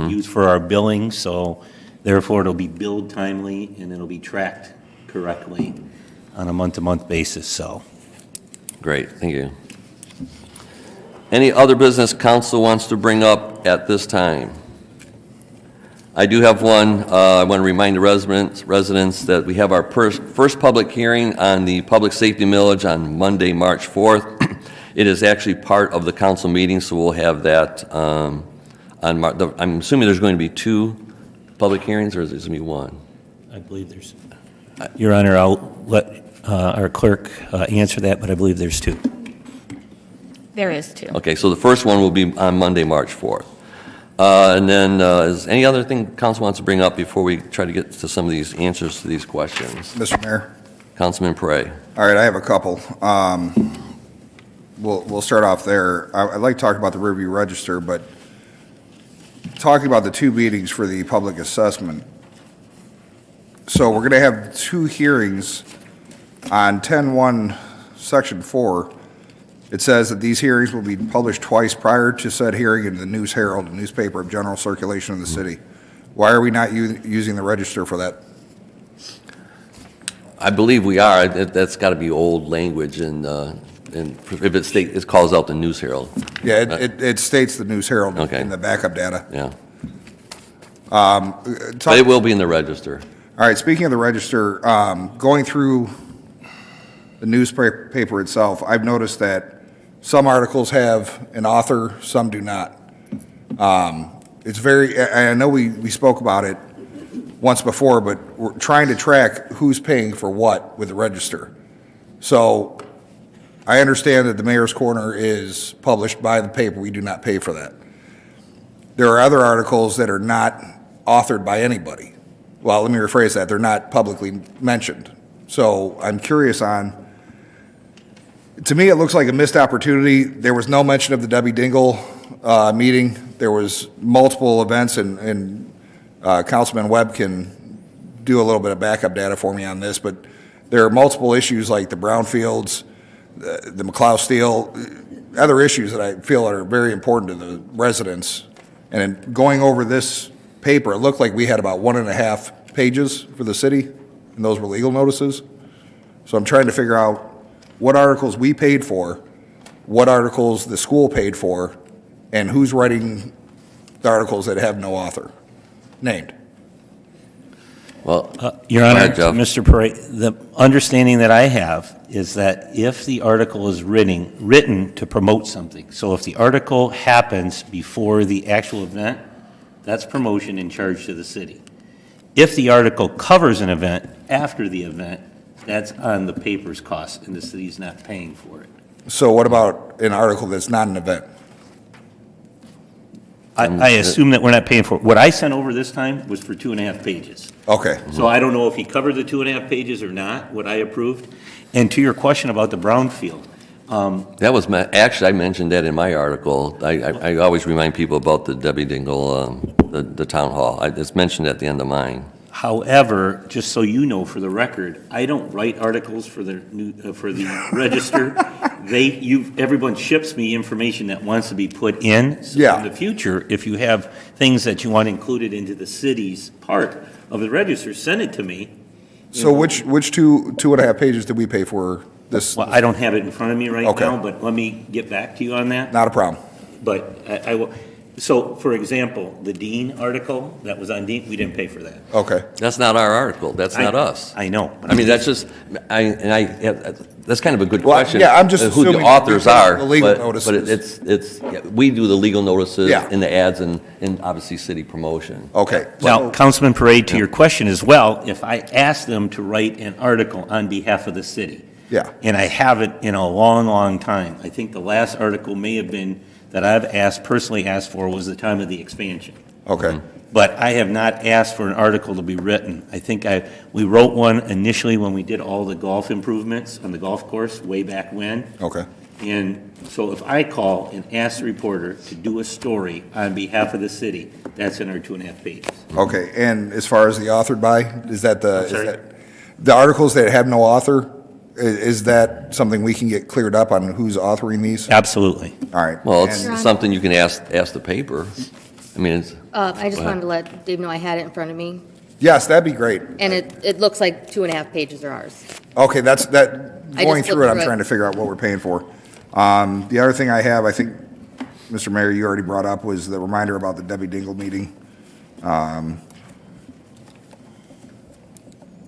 use for our billing, so therefore it'll be billed timely and it'll be tracked correctly on a month-to-month basis, so. Great, thank you. Any other business council wants to bring up at this time? I do have one. I want to remind the residents that we have our first public hearing on the public safety millage on Monday, March 4th. It is actually part of the council meeting, so we'll have that on I'm assuming there's going to be 2 public hearings, or is there going to be 1? I believe there's, Your Honor, I'll let our clerk answer that, but I believe there's 2. There is 2. Okay, so the first one will be on Monday, March 4th. And then, is any other thing council wants to bring up before we try to get to some of these answers to these questions? Mr. Mayor? Councilman Prey. All right, I have a couple. We'll start off there. I'd like to talk about the Riverview Register, but talking about the 2 meetings for the public assessment. So we're going to have 2 hearings on 10-1, Section 4. It says that these hearings will be published twice prior to said hearing in the News Herald, a newspaper of general circulation in the city. Why are we not using the Register for that? I believe we are. That's got to be old language, and if it calls out the News Herald. Yeah, it states the News Herald Okay. in the backup data. Yeah. But it will be in the Register. All right, speaking of the Register, going through the newspaper itself, I've noticed that some articles have an author, some do not. It's very, I know we spoke about it once before, but we're trying to track who's paying for what with the Register. So I understand that the Mayor's Corner is published by the paper. We do not pay for that. There are other articles that are not authored by anybody. Well, let me rephrase that. They're not publicly mentioned. So I'm curious on, to me, it looks like a missed opportunity. There was no mention of the Debbie Dingle meeting. There was multiple events, and Councilman Webb can do a little bit of backup data for me on this, but there are multiple issues like the brownfields, the McLeod Steel, other issues that I feel are very important to the residents. And in going over this paper, it looked like we had about 1.5 pages for the city, and those were legal notices. So I'm trying to figure out what articles we paid for, what articles the school paid for, and who's writing the articles that have no author named. Well, Your Honor, ahead, Jeff. Mr. Perry, the understanding that I have is that if the article is written to promote something, so if the article happens before the actual event, that's promotion in charge to the city. If the article covers an event after the event, that's on the paper's cost, and the city's not paying for it. So what about an article that's not an event? I assume that we're not paying for it. What I sent over this time was for 2.5 pages. Okay. So I don't know if he covered the 2.5 pages or not, what I approved. And to your question about the brownfield, that was actually, I mentioned that in my article. I always remind people about the Debbie Dingle, the town hall. It's mentioned at the end of mine. however, just so you know, for the record, I don't write articles for the Register. Everyone ships me information that wants to be put in. So in the future, if you have things that you want included into the city's part of the Register, send it to me. So which 2.5 pages did we pay for this? Well, I don't have it in front of me right Okay. now, but let me get back to you on that. Not a problem. But I will, so, for example, the Dean article that was on Dean, we didn't pay for that. Okay. That's not our article, that's not us. I know. I mean, that's just, that's kind of a good Well, question. yeah, I'm just Who the assuming authors we put are. the legal but notices. it's, yeah, we do the legal notices Yeah. in the ads and obviously city promotion. Okay. Now, Councilman Parade, to your question as well, if I ask them to write an article on behalf of the city, Yeah. and I haven't in a long, long time, I think the last article may have been that I've personally asked for was the time of the expansion. Okay. But I have not asked for an article to be written. I think we wrote one initially when we did all the golf improvements on the golf course way back when. Okay. And so if I call and ask the reporter to do a story on behalf of the city, that's in our 2.5 pages. Okay, and as far as the authored by, is that sorry? the articles that have no author, is that something we can get cleared up on who's authoring these? Absolutely. All right. Well, it's And- something you can ask the paper. I mean, it's. I just Go ahead. wanted to let Dave know I had it in front of me, Yes, that'd be great. and it looks like 2.5 pages are ours. Okay, that, I going just through it, looked I'm through it. trying to figure out what we're paying for. The other thing I have, I think, Mr. Mayor, you already brought up, was the reminder about the Debbie Dingle meeting.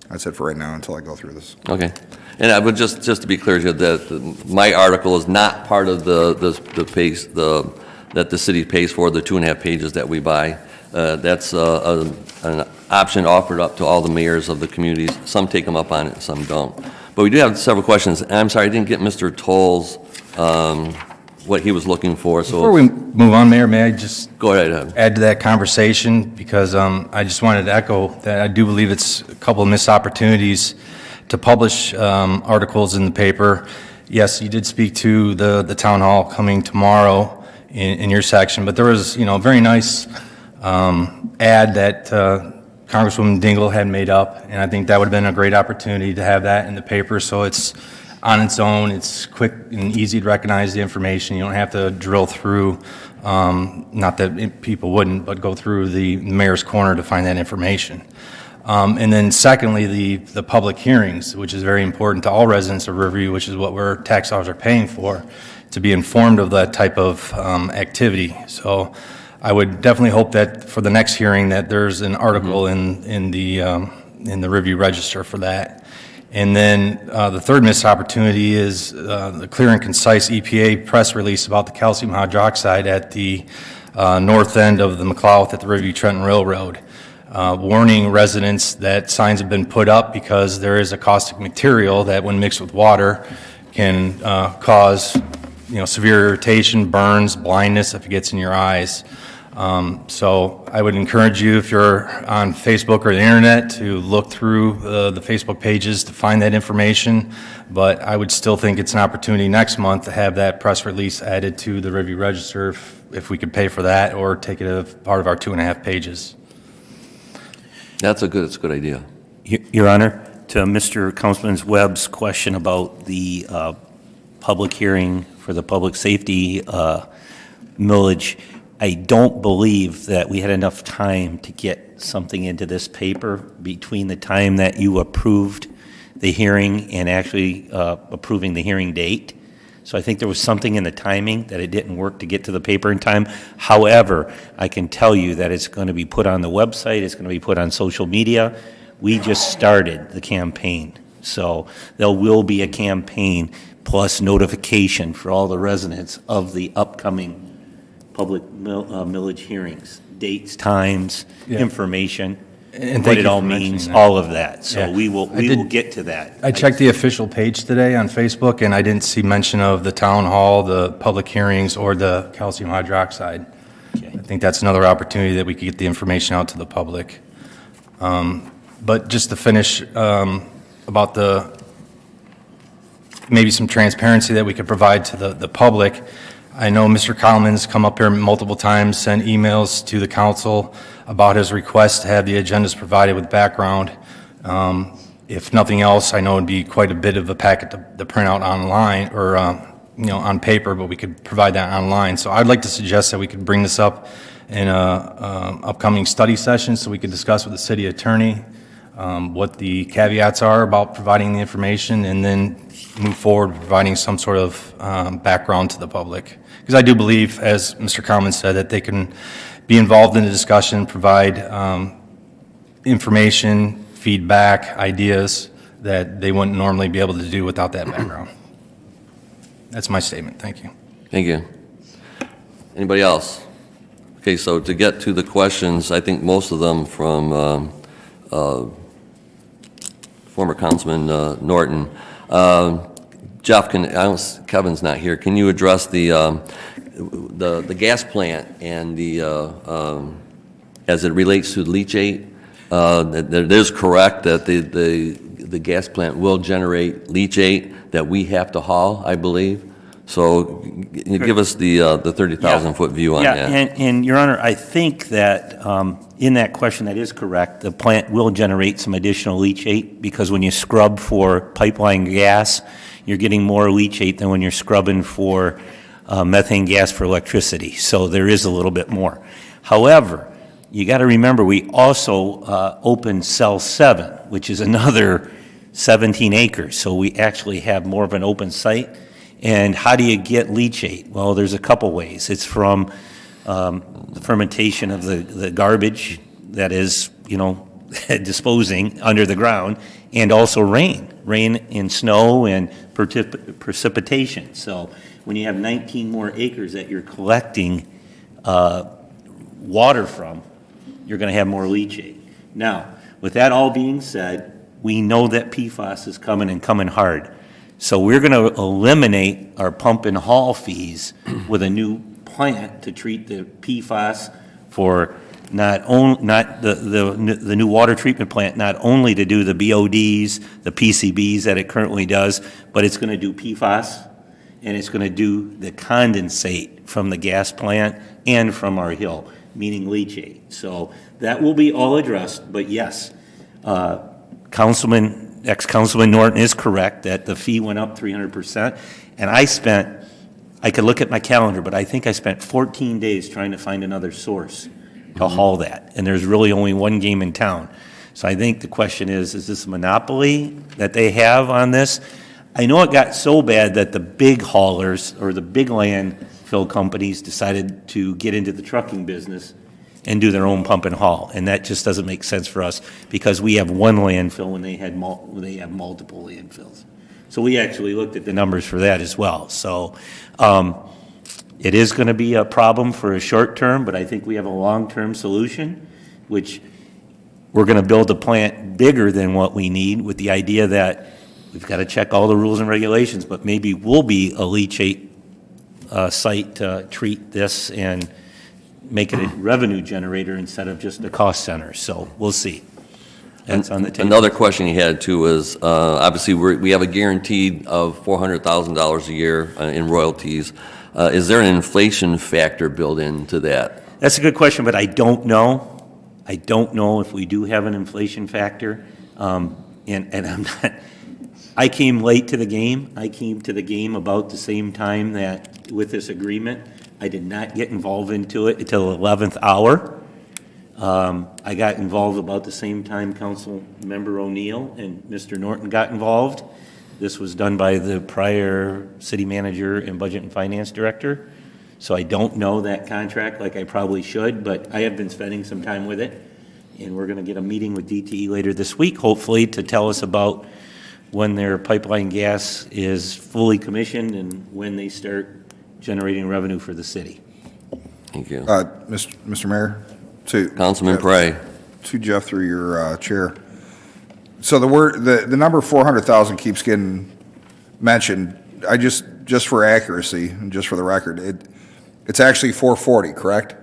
That's it for right now until I go through this. Okay. And I would just to be clear, that my article is not part of the pace, that the city pays for, the 2.5 pages that we buy. That's an option offered up to all the mayors of the communities. Some take them up on it, some don't. But we do have several questions. And I'm sorry, I didn't get Mr. Toll's, what he was looking for, so. Before we move on, Mayor, may I just Go ahead. add to that conversation? Because I just wanted to echo that I do believe it's a couple of missed opportunities to publish articles in the paper. Yes, you did speak to the town hall coming tomorrow in your section, but there was, a very nice ad that Congresswoman Dingle had made up, and I think that would have been a great opportunity to have that in the paper, so it's on its own, it's quick and easy to recognize the information. You don't have to drill through, not that people wouldn't, but go through the mayor's corner to find that information. And then secondly, the public hearings, which is very important to all residents of Riverview, which is what our tax dollars are paying for, to be informed of that type of activity. So I would definitely hope that for the next hearing that there's an article in the Riverview Register for that. And then the third missed opportunity is the clear and concise EPA press release about the calcium hydroxide at the north end of the McLeod at the Riverview Trenton Railroad, warning residents that signs have been put up because there is a caustic material that when mixed with water can cause severe irritation, burns, blindness if it gets in your eyes. So I would encourage you, if you're on Facebook or the internet, to look through the Facebook pages to find that information. But I would still think it's an opportunity next month to have that press release added to the Riverview Register if we could pay for that or take it as part of our 2.5 pages. That's a good idea. Your Honor, to Mr. Councilman Webb's question about the public hearing for the public safety millage, I don't believe that we had enough time to get something into this paper between the time that you approved the hearing and actually approving the hearing date. So I think there was something in the timing that it didn't work to get to the paper in time. However, I can tell you that it's going to be put on the website, it's going to be put on social media. We just started the campaign. So there will be a campaign plus notification for all the residents of the upcoming public millage hearings, dates, times, information, And what thank it you all for mentioning means, that. all of that. So Yeah. we will get to that. I checked the official page today on Facebook, and I didn't see mention of the town hall, the public hearings, or the calcium hydroxide. I think that's another opportunity that we could get the information out to the public. But just to finish, about maybe some transparency that we could provide to the public. I know Mr. Kallman's come up here multiple times, sent emails to the council about his request to have the agendas provided with background. If nothing else, I know it'd be quite a bit of a packet to print out online or on paper, but we could provide that online. So I'd like to suggest that we could bring this up in a upcoming study session so we could discuss with the city attorney what the caveats are about providing the information, and then move forward providing some sort of background to the public. Because I do believe, as Mr. Kalman said, that they can be involved in the discussion, provide information, feedback, ideas that they wouldn't normally be able to do without that background. That's my statement. Thank you. Thank you. Anybody else? Okay, so to get to the questions, I think most of them from former Councilman Norton. Jeff, Kevin's not here. Can you address the gas plant and as it relates to leachate? It is correct that the gas plant will generate leachate that we have to haul, I believe. So give us the 30,000-foot view on that. And Your Honor, I think that in that question, that is correct. The plant will generate some additional leachate because when you scrub for pipeline gas, you're getting more leachate than when you're scrubbing for methane gas for electricity. So there is a little bit more. However, you got to remember, we also opened Cell 7, which is another 17 acres. So we actually have more of an open site. And how do you get leachate? Well, there's a couple ways. It's from the fermentation of the garbage that is, disposing under the ground, and also rain and snow and precipitation. So when you have 19 more acres that you're collecting water from, you're going to have more leachate. Now, with that all being said, we know that PFAS is coming and coming hard. So we're going to eliminate our pump and haul fees with a new plant to treat the PFAS for not the new water treatment plant, not only to do the BODs, the PCBs that it currently does, but it's going to do PFAS, and it's going to do the condensate from the gas plant and from our hill, meaning leachate. So that will be all addressed, but yes, ex-Councilman Norton is correct that the fee went up 300%, and I could look at my calendar, but I think I spent 14 days trying to find another source to haul that, and there's really only one game in town. So I think the question is this a monopoly that they have on this? I know it got so bad that the big haulers or the big landfill companies decided to get into the trucking business and do their own pump and haul, and that just doesn't make sense for us because we have one landfill when they have multiple landfills. So we actually looked at the numbers for that as well. So it is going to be a problem for a short term, but I think we have a long-term solution, which we're going to build a plant bigger than what we need with the idea that we've got to check all the rules and regulations, but maybe we'll be a leachate site to treat this and make it a revenue generator instead of just a cost center. So we'll see. That's on the table. Another question you had too is, obviously we have a guaranteed of $400,000 a year in royalties. Is there an inflation factor built into that? That's a good question, but I don't know. I don't know if we do have an inflation factor. And I'm not, I came late to the game. I came to the game about the same time that with this agreement. I did not get involved into it until the 11th hour. I got involved about the same time Council Member O'Neill and Mr. Norton got involved. This was done by the prior city manager and budget and finance director. So I don't know that contract like I probably should, but I have been spending some time with it. And we're going to get a meeting with DTE later this week, hopefully, to tell us about when their pipeline gas is fully commissioned and when they start generating revenue for the city. Thank you. Mr. Mayor? Councilman Prey. To Jeff through your chair. So the number 400,000 keeps getting mentioned. Just for accuracy and just for the record, it's actually 440, correct?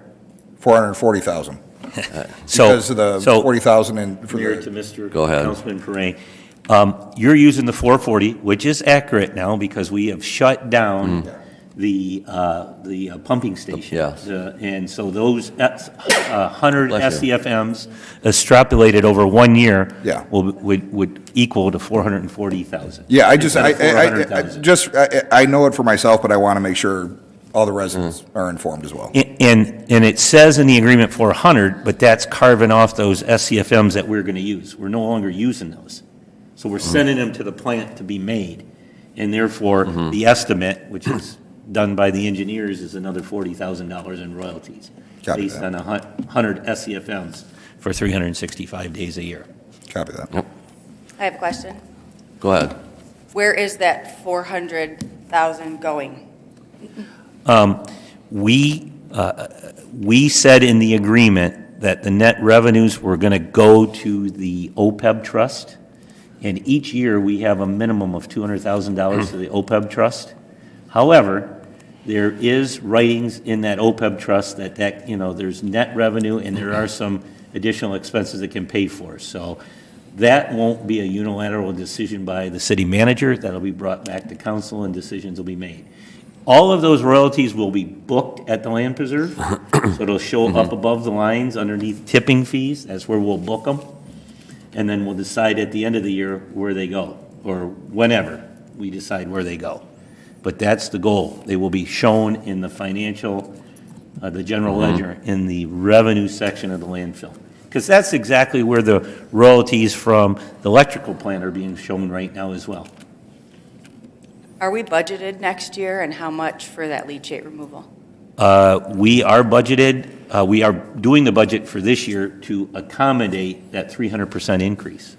440,000. Because of the 40,000 in for here the. To Mr. Go ahead. Councilman Perrin. You're using the 440, which is accurate now because we have shut down the pumping station. Yes. And so those 100 SCFMs extrapolated over 1 year would equal to 440,000. Yeah, I know it for myself, but I want to make sure all the residents are informed as well. And it says in the agreement 400, but that's carving off those SCFMs that we're going to use. We're no longer using those. So we're sending them to the plant to be made. And therefore, the estimate, which is done by the engineers, is another $40,000 in royalties. Copy based that. on 100 SCFMs for 365 days a year. Copy that. Yep. I have a question. Go ahead. Where is that 400,000 going? We said in the agreement that the net revenues were going to go to the OPEB trust, and each year we have a minimum of $200,000 to the OPEB trust. However, there is writings in that OPEB trust that there's net revenue and there are some additional expenses that can pay for. So that won't be a unilateral decision by the city manager. That'll be brought back to council and decisions will be made. All of those royalties will be booked at the land preserve, so it'll show up above the lines underneath tipping fees. That's where we'll book them. And then we'll decide at the end of the year where they go, or whenever we decide where they go. But that's the goal. They will be shown in the financial, the general ledger, in the revenue section of the landfill. Because that's exactly where the royalties from the electrical plant are being shown right now as well. Are we budgeted next year, and how much for that leachate removal? We are budgeted, we are doing the budget for this year to accommodate that 300% increase.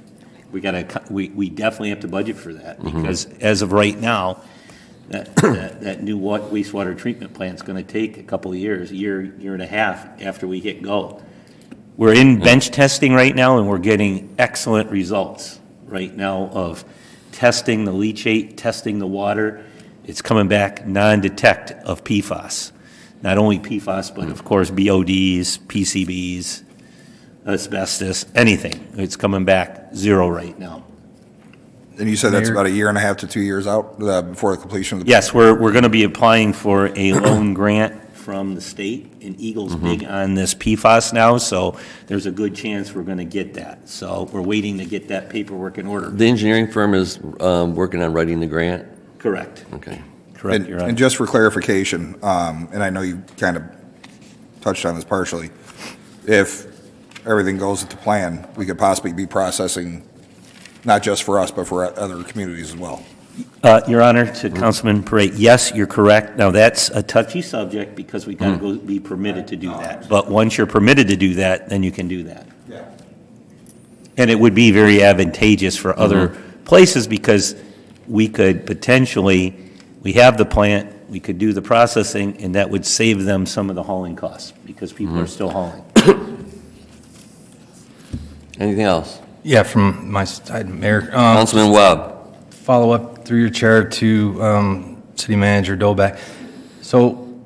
We definitely have to budget for that, because as of right now, that new wastewater treatment plant's going to take a couple of years, year and a half after we hit go. We're in bench testing right now, and we're getting excellent results right now of testing the leachate, testing the water. It's coming back non-detect of PFAS. Not only PFAS, but of course BODs, PCBs, asbestos, anything. It's coming back zero right now. And you said that's about a year and a half to 2 years out before the completion of the... Yes, we're going to be applying for a loan grant from the state, and Eagle's big on this PFAS now, so there's a good chance we're going to get that. So we're waiting to get that paperwork in order. The engineering firm is working on writing the grant? Correct. Okay. Correct, Your Honor. And just for clarification, and I know you kind of touched on this partially, if everything goes to plan, we could possibly be processing not just for us, but for other communities as well. Your Honor, to Councilman Parade, yes, you're correct. Now, that's a touchy subject because we got to go be permitted to do that. But once you're permitted to do that, then you can do that. Yeah. And it would be very advantageous for other places because we could potentially, we have the plant, we could do the processing, and that would save them some of the hauling costs because people are still hauling. Anything else? Yeah, from my side, Mayor. Councilman Webb. Follow up through your chair to City Manager Dolbeck. So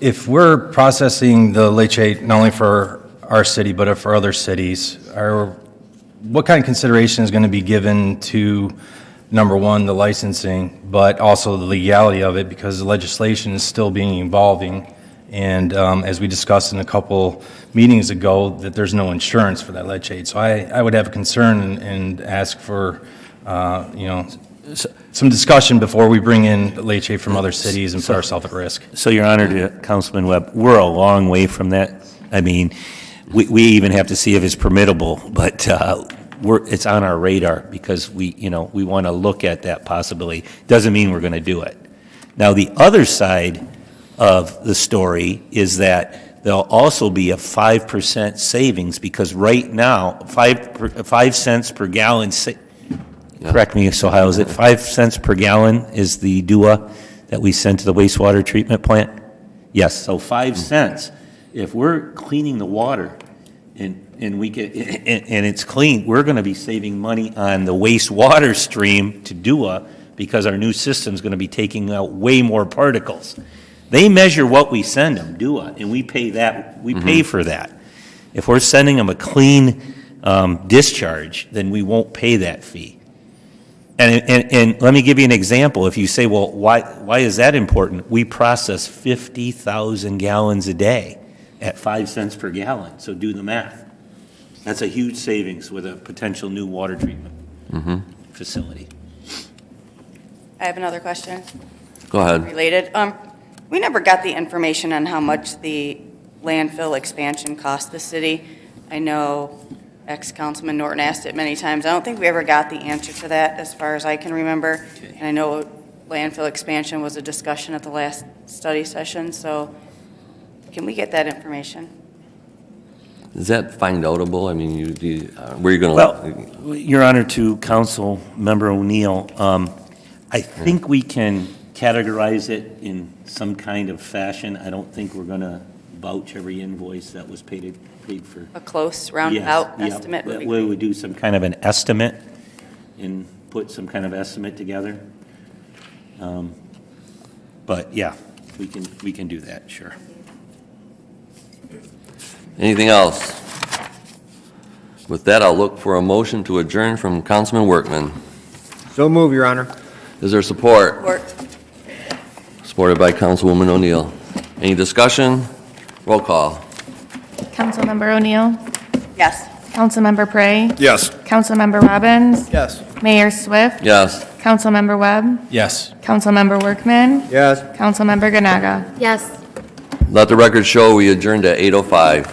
if we're processing the leachate not only for our city but for other cities, what kind of consideration is going to be given to, number one, the licensing, but also the legality of it, because the legislation is still being evolving, and as we discussed in a couple meetings ago, that there's no insurance for that leachate. So I would have a concern and ask for, some discussion before we bring in leachate from other cities and put ourselves at risk. So, Your Honor, to Councilman Webb, we're a long way from that. I mean, we even have to see if it's permittable, but it's on our radar because we want to look at that possibility. Doesn't mean we're going to do it. Now, the other side of the story is that there'll also be a 5% savings because right now, 5 cents per gallon. Correct me, so how is it? 5 cents per gallon is the DUA that we send to the wastewater treatment plant? Yes, so 5 cents. If we're cleaning the water and we get and it's clean, we're going to be saving money on the wastewater stream to DUA because our new system's going to be taking out way more particles. They measure what we send them, DUA, and we pay that. We pay for that. If we're sending them a clean discharge, then we won't pay that fee. And let me give you an example. If you say, well, why is that important? We process 50,000 gallons a day at 5 cents per gallon. So do the math. That's a huge savings with a potential new water treatment facility. I have another question. Go ahead. Related. We never got the information on how much the landfill expansion cost the city. I know ex-Councilman Norton asked it many times. I don't think we ever got the answer to that, as far as I can remember. And I know landfill expansion was a discussion at the last study session, so can we get that information? Is that find outable? I mean, where are you going to? Well, Your Honor, to Council Member O'Neill, I think we can categorize it in some kind of fashion. I don't think we're going to vouch every invoice that was paid for. A close roundabout Yes, estimate would be We great. would do some kind of an estimate and put some kind of estimate together. But yeah, we can do that, sure. Anything else? With that, I'll look for a motion to adjourn from Councilman Workman. So move, Your Honor. Is there support? Support. Supported by Councilwoman O'Neill. Any discussion? Roll call. Councilmember O'Neill? Yes. Councilmember Prey? Yes. Councilmember Robbins? Yes. Mayor Swift? Yes. Councilmember Webb? Yes. Councilmember Workman? Yes. Councilmember Ganaga? Yes. Let the record show we adjourned at 8:05.